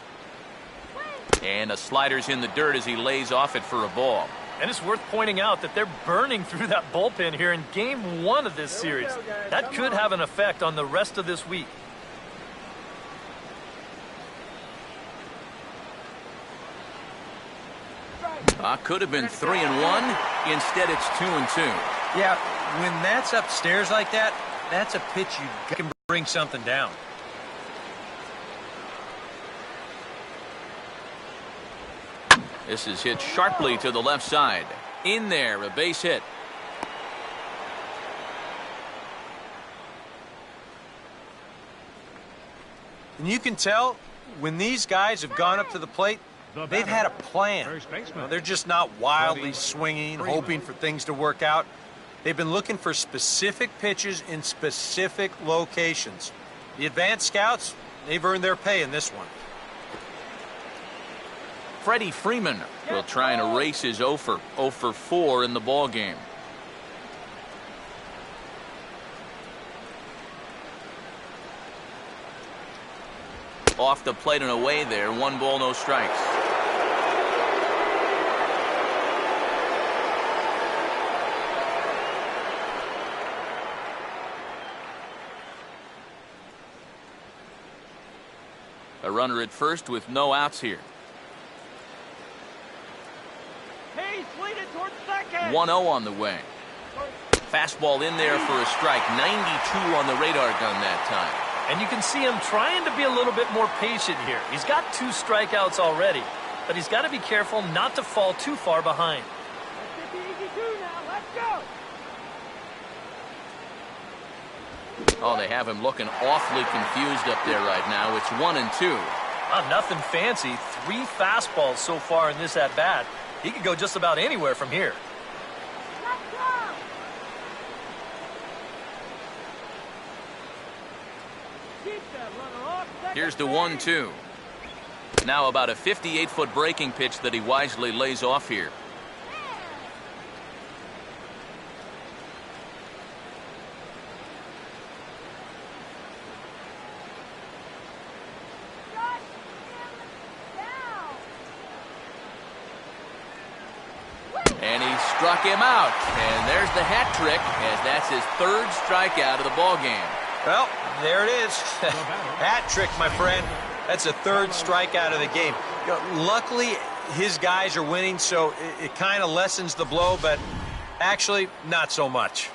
And a slider's in the dirt as he lays off it for a ball. And it's worth pointing out that they're burning through that bullpen here in game 1 of this series. That could have an effect on the rest of this week. Could have been 3-1. Instead, it's 2-2. Yeah, when that's upstairs like that, that's a pitch you can bring something down. This is hit sharply to the left side. In there, a base hit. And you can tell when these guys have gone up to the plate, they've had a plan. They're just not wildly swinging, hoping for things to work out. They've been looking for specific pitches in specific locations. The advanced scouts, they've earned their pay in this one. Freddie Freeman will try and erase his 0 for 4 in the ball game. Off the plate and away there. 1 ball, no strikes. A runner at first with no outs here. 1-0 on the way. Fastball in there for a strike. 92 on the radar gun that time. And you can see him trying to be a little bit more patient here. He's got 2 strikeouts already, but he's got to be careful not to fall too far behind. Let's get the easy 2 now. Let's go. Oh, they have him looking awfully confused up there right now. It's 1-2. Nothing fancy. 3 fastballs so far in this at-bat. He could go just about anywhere from here. Let's go. Keep that runner off. Here's the 1-2. Now about a 58-foot breaking pitch that he wisely lays off here. And he struck him out. And there's the hat trick, as that's his 3rd strikeout of the ball game. Well, there it is. Hat trick, my friend. That's a 3rd strikeout of the game. You know, luckily, his guys are winning, so it kind of lessens the blow, but actually, not so much.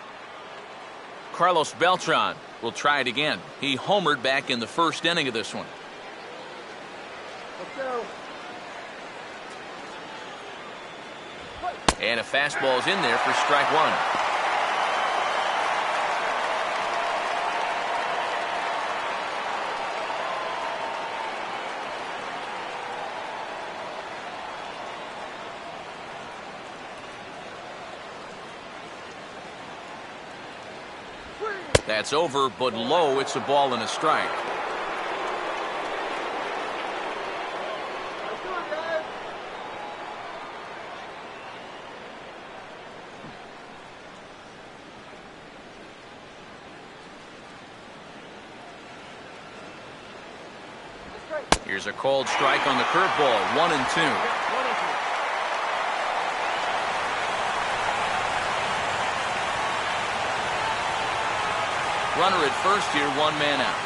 Carlos Beltran will try it again. He homered back in the 1st inning of this one. Let's go. And a fastball's in there for strike one. That's over, but low. It's a ball and a strike. Here's a called strike on the curveball. 1-2. Runner at first here, 1 man out.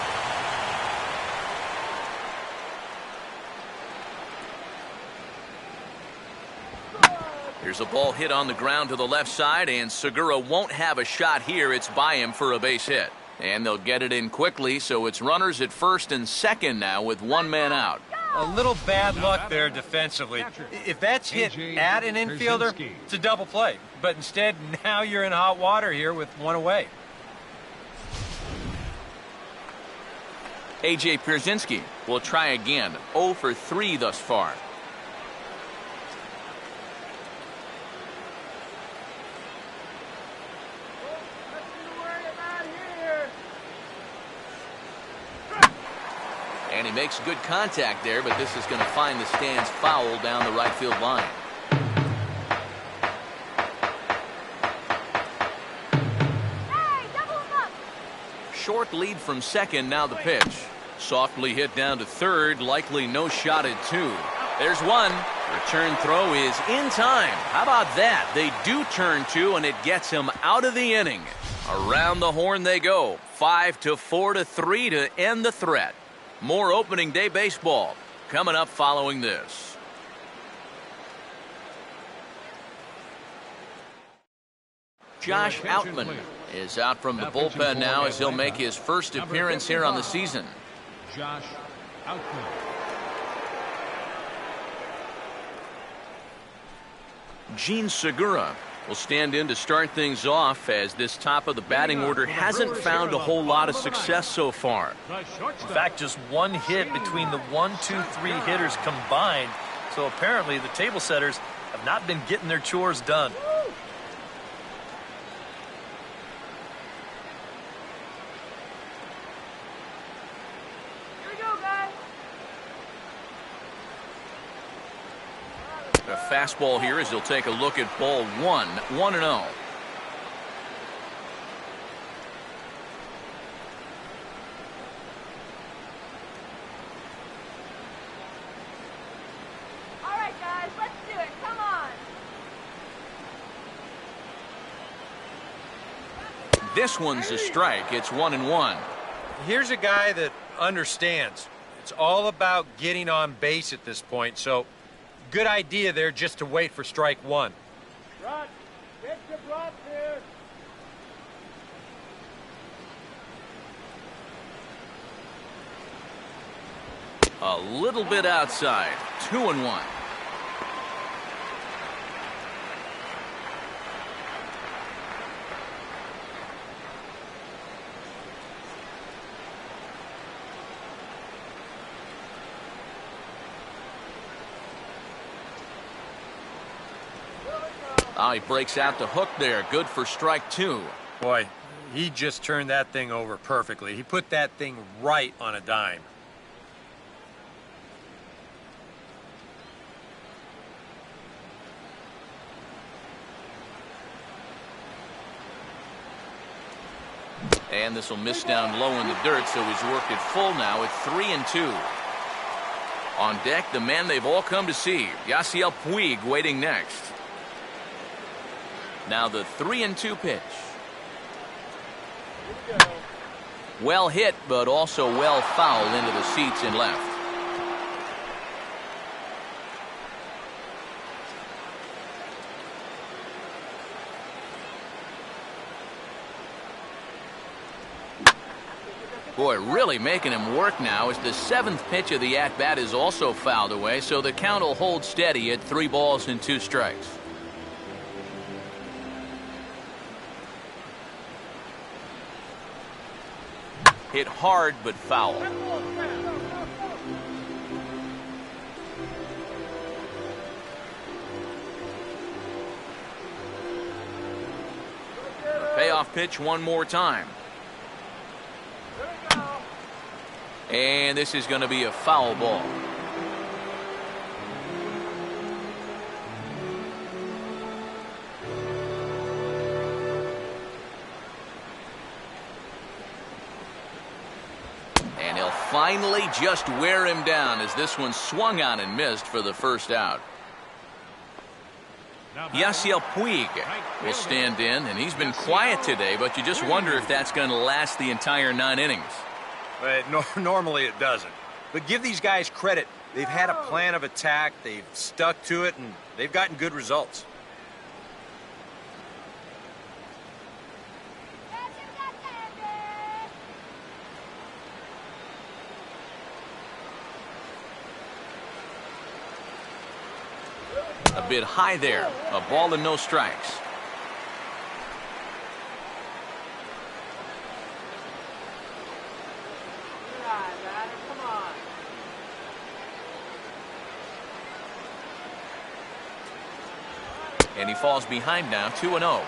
Here's a ball hit on the ground to the left side, and Segura won't have a shot here. It's by him for a base hit. And they'll get it in quickly, so it's runners at first and second now with 1 man out. A little bad luck there defensively. If that's hit at an infielder, it's a double play. But instead, now you're in hot water here with 1 away. A.J. Pierzynski will try again. 0 for 3 thus far. And he makes good contact there, but this is going to find the stands foul down the right field line. Hey, double him up. Short lead from second, now the pitch. Softly hit down to third, likely no shot at 2. There's one. Return throw is in time. How about that? They do turn 2, and it gets him out of the inning. Around the horn they go. 5-4-3 to end the threat. More opening day baseball coming up following this. Josh Outman is out from the bullpen now as he'll make his first appearance here on the season. Josh Outman. Gene Segura will stand in to start things off, as this top of the batting order hasn't found a whole lot of success so far. In fact, just 1 hit between the 1, 2, 3 hitters combined. So apparently the table setters have not been getting their chores done. Here we go, guys. A fastball here as he'll take a look at ball 1, 1-0. All right, guys, let's do it. Come on. This one's a strike. It's 1-1. Here's a guy that understands. It's all about getting on base at this point, so good idea there just to wait for strike 1. Run. Get your block here. A little bit outside. 2-1. Oh, he breaks out the hook there. Good for strike 2. Boy, he just turned that thing over perfectly. He put that thing right on a dime. And this will miss down low in the dirt, so he's worked it full now at 3-2. On deck, the man they've all come to see, Yasiel Puig, waiting next. Now the 3-2 pitch. Well hit, but also well fouled into the seats in left. Boy, really making him work now as the 7th pitch of the at-bat is also fouled away, so the count will hold steady at 3 balls and 2 strikes. Hit hard but foul. Payoff pitch one more time. And this is going to be a foul ball. And he'll finally just wear him down as this one swung on and missed for the first out. Yasiel Puig will stand in, and he's been quiet today, but you just wonder if that's going to last the entire 9 innings. Normally it doesn't. But give these guys credit. They've had a plan of attack, they've stuck to it, and they've gotten good results. A bit high there. A ball and no strikes. And he falls behind now, 2-0.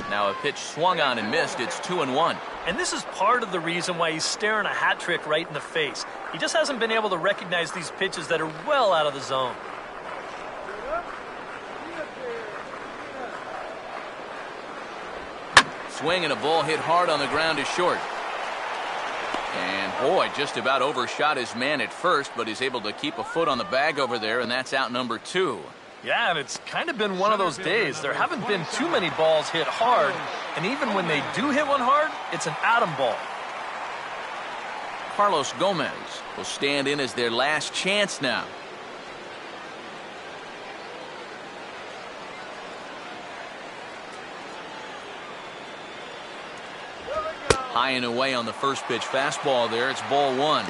Now a pitch swung on and missed. It's 2-1. And this is part of the reason why he's staring a hat trick right in the face. He just hasn't been able to recognize these pitches that are well out of the zone. Swing and a ball hit hard on the ground is short. And boy, just about overshot his man at first, but he's able to keep a foot on the bag over there, and that's out number 2. Yeah, and it's kind of been one of those days. There haven't been too many balls hit hard, and even when they do hit one hard, it's an atom ball. Carlos Gomez will stand in as their last chance now. High and away on the first pitch fastball there. It's ball 1.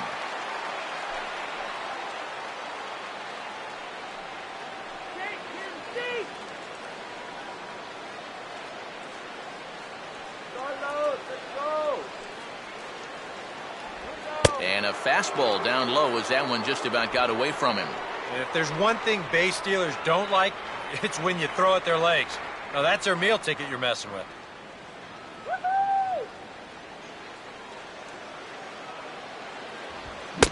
And a fastball down low as that one just about got away from him. And if there's one thing base stealers don't like, it's when you throw at their legs. Now that's their meal ticket you're messing with.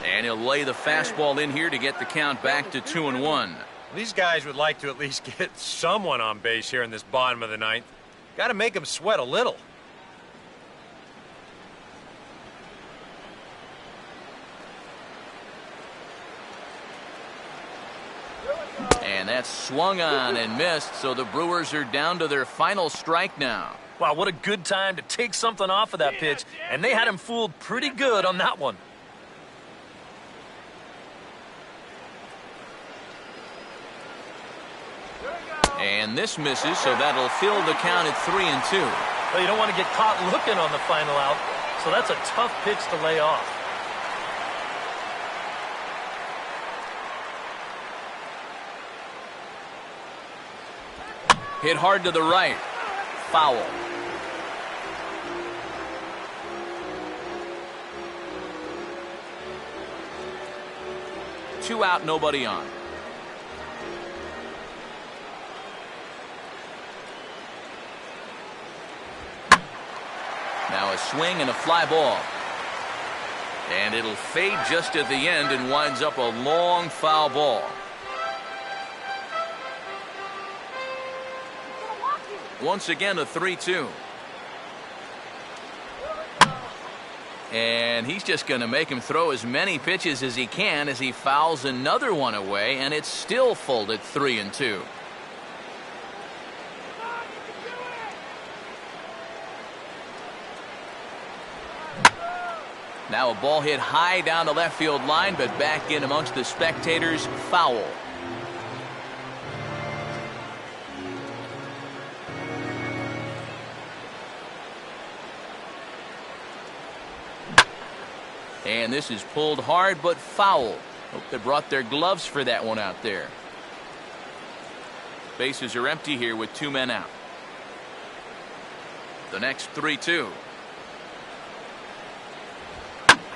And he'll lay the fastball in here to get the count back to 2-1. These guys would like to at least get someone on base here in this bottom of the ninth. Got to make them sweat a little. And that's swung on and missed, so the Brewers are down to their final strike now. Wow, what a good time to take something off of that pitch, and they had him fooled pretty good on that one. And this misses, so that'll fill the count at 3-2. Well, you don't want to get caught looking on the final out, so that's a tough pitch to lay off. Hit hard to the right. Foul. Two out, nobody on. Now a swing and a fly ball. And it'll fade just at the end and winds up a long foul ball. Once again, a 3-2. And he's just going to make him throw as many pitches as he can as he fouls another one away, and it's still folded 3-2. Now a ball hit high down the left field line, but back in amongst the spectators, foul. And this is pulled hard but foul. Hope they brought their gloves for that one out there. Bases are empty here with 2 men out. The next 3-2.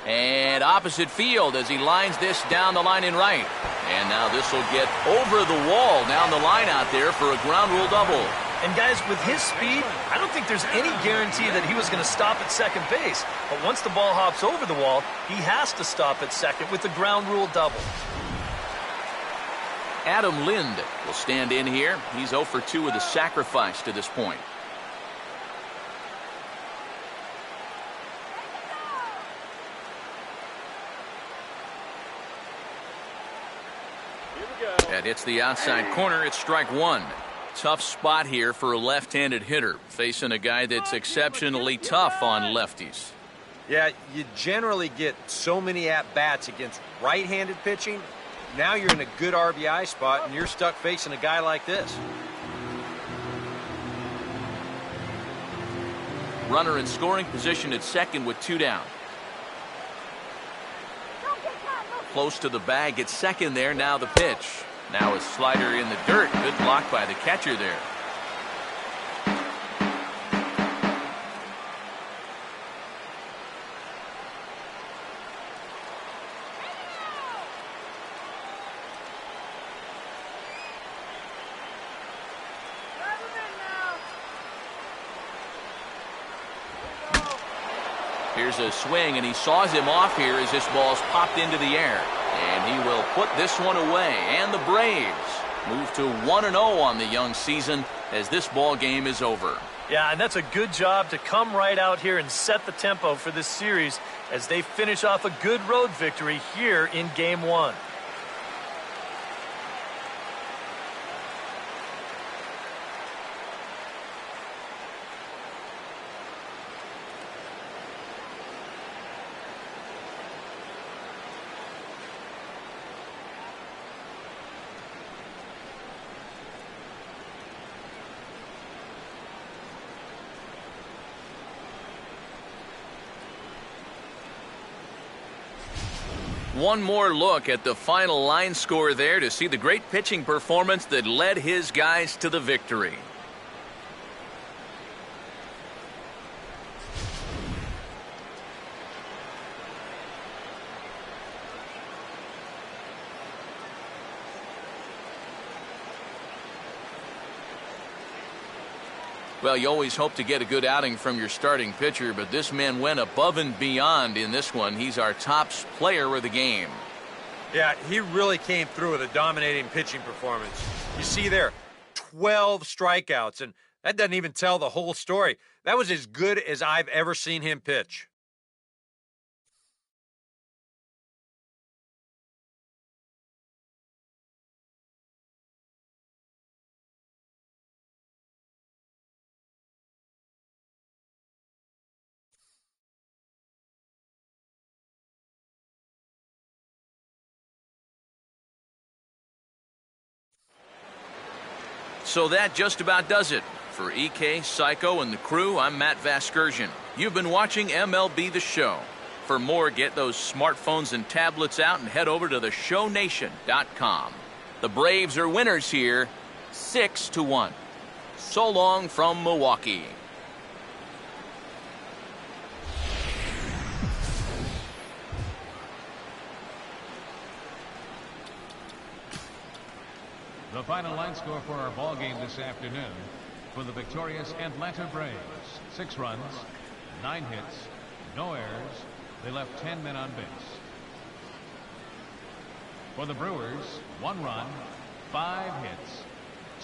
And opposite field as he lines this down the line in right. And now this will get over the wall down the line out there for a ground rule double. And guys, with his speed, I don't think there's any guarantee that he was going to stop at second base. But once the ball hops over the wall, he has to stop at second with the ground rule double. Adam Lind will stand in here. He's 0 for 2 with a sacrifice to this point. That hits the outside corner. It's strike 1. Tough spot here for a left-handed hitter, facing a guy that's exceptionally tough on lefties. Yeah, you generally get so many at-bats against right-handed pitching. Now you're in a good RBI spot, and you're stuck facing a guy like this. Runner in scoring position at second with 2 down. Close to the bag at second there. Now the pitch. Now a slider in the dirt. Good block by the catcher there. Here's a swing, and he saws him off here as this ball's popped into the air. And he will put this one away. And the Braves move to 1-0 on the young season as this ball game is over. Yeah, and that's a good job to come right out here and set the tempo for this series as they finish off a good road victory here in Game 1. One more look at the final line score there to see the great pitching performance that led his guys to the victory. Well, you always hope to get a good outing from your starting pitcher, but this man went above and beyond in this one. He's our top player of the game. Yeah, he really came through with a dominating pitching performance. You see there, 12 strikeouts, and that doesn't even tell the whole story. That was as good as I've ever seen him pitch. So that just about does it. For EK, Psycho, and the crew, I'm Matt Vasgersian. You've been watching MLB The Show. For more, get those smartphones and tablets out and head over to theshownation.com. The Braves are winners here, 6-1. So long from Milwaukee. The final line score for our ball game this afternoon for the victorious Atlanta Braves: 6 runs, 9 hits, no errors. They left 10 men on base. For the Brewers, 1 run, 5 hits,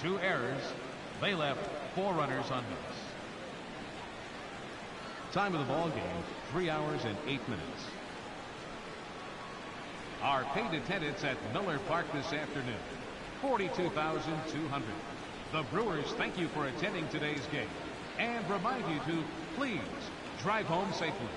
2 errors. They left 4 runners on base. Time of the ball game, 3 hours and 8 minutes. Our paid attendance at Miller Park this afternoon, 42,200. The Brewers thank you for attending today's game and remind you to please drive home safely.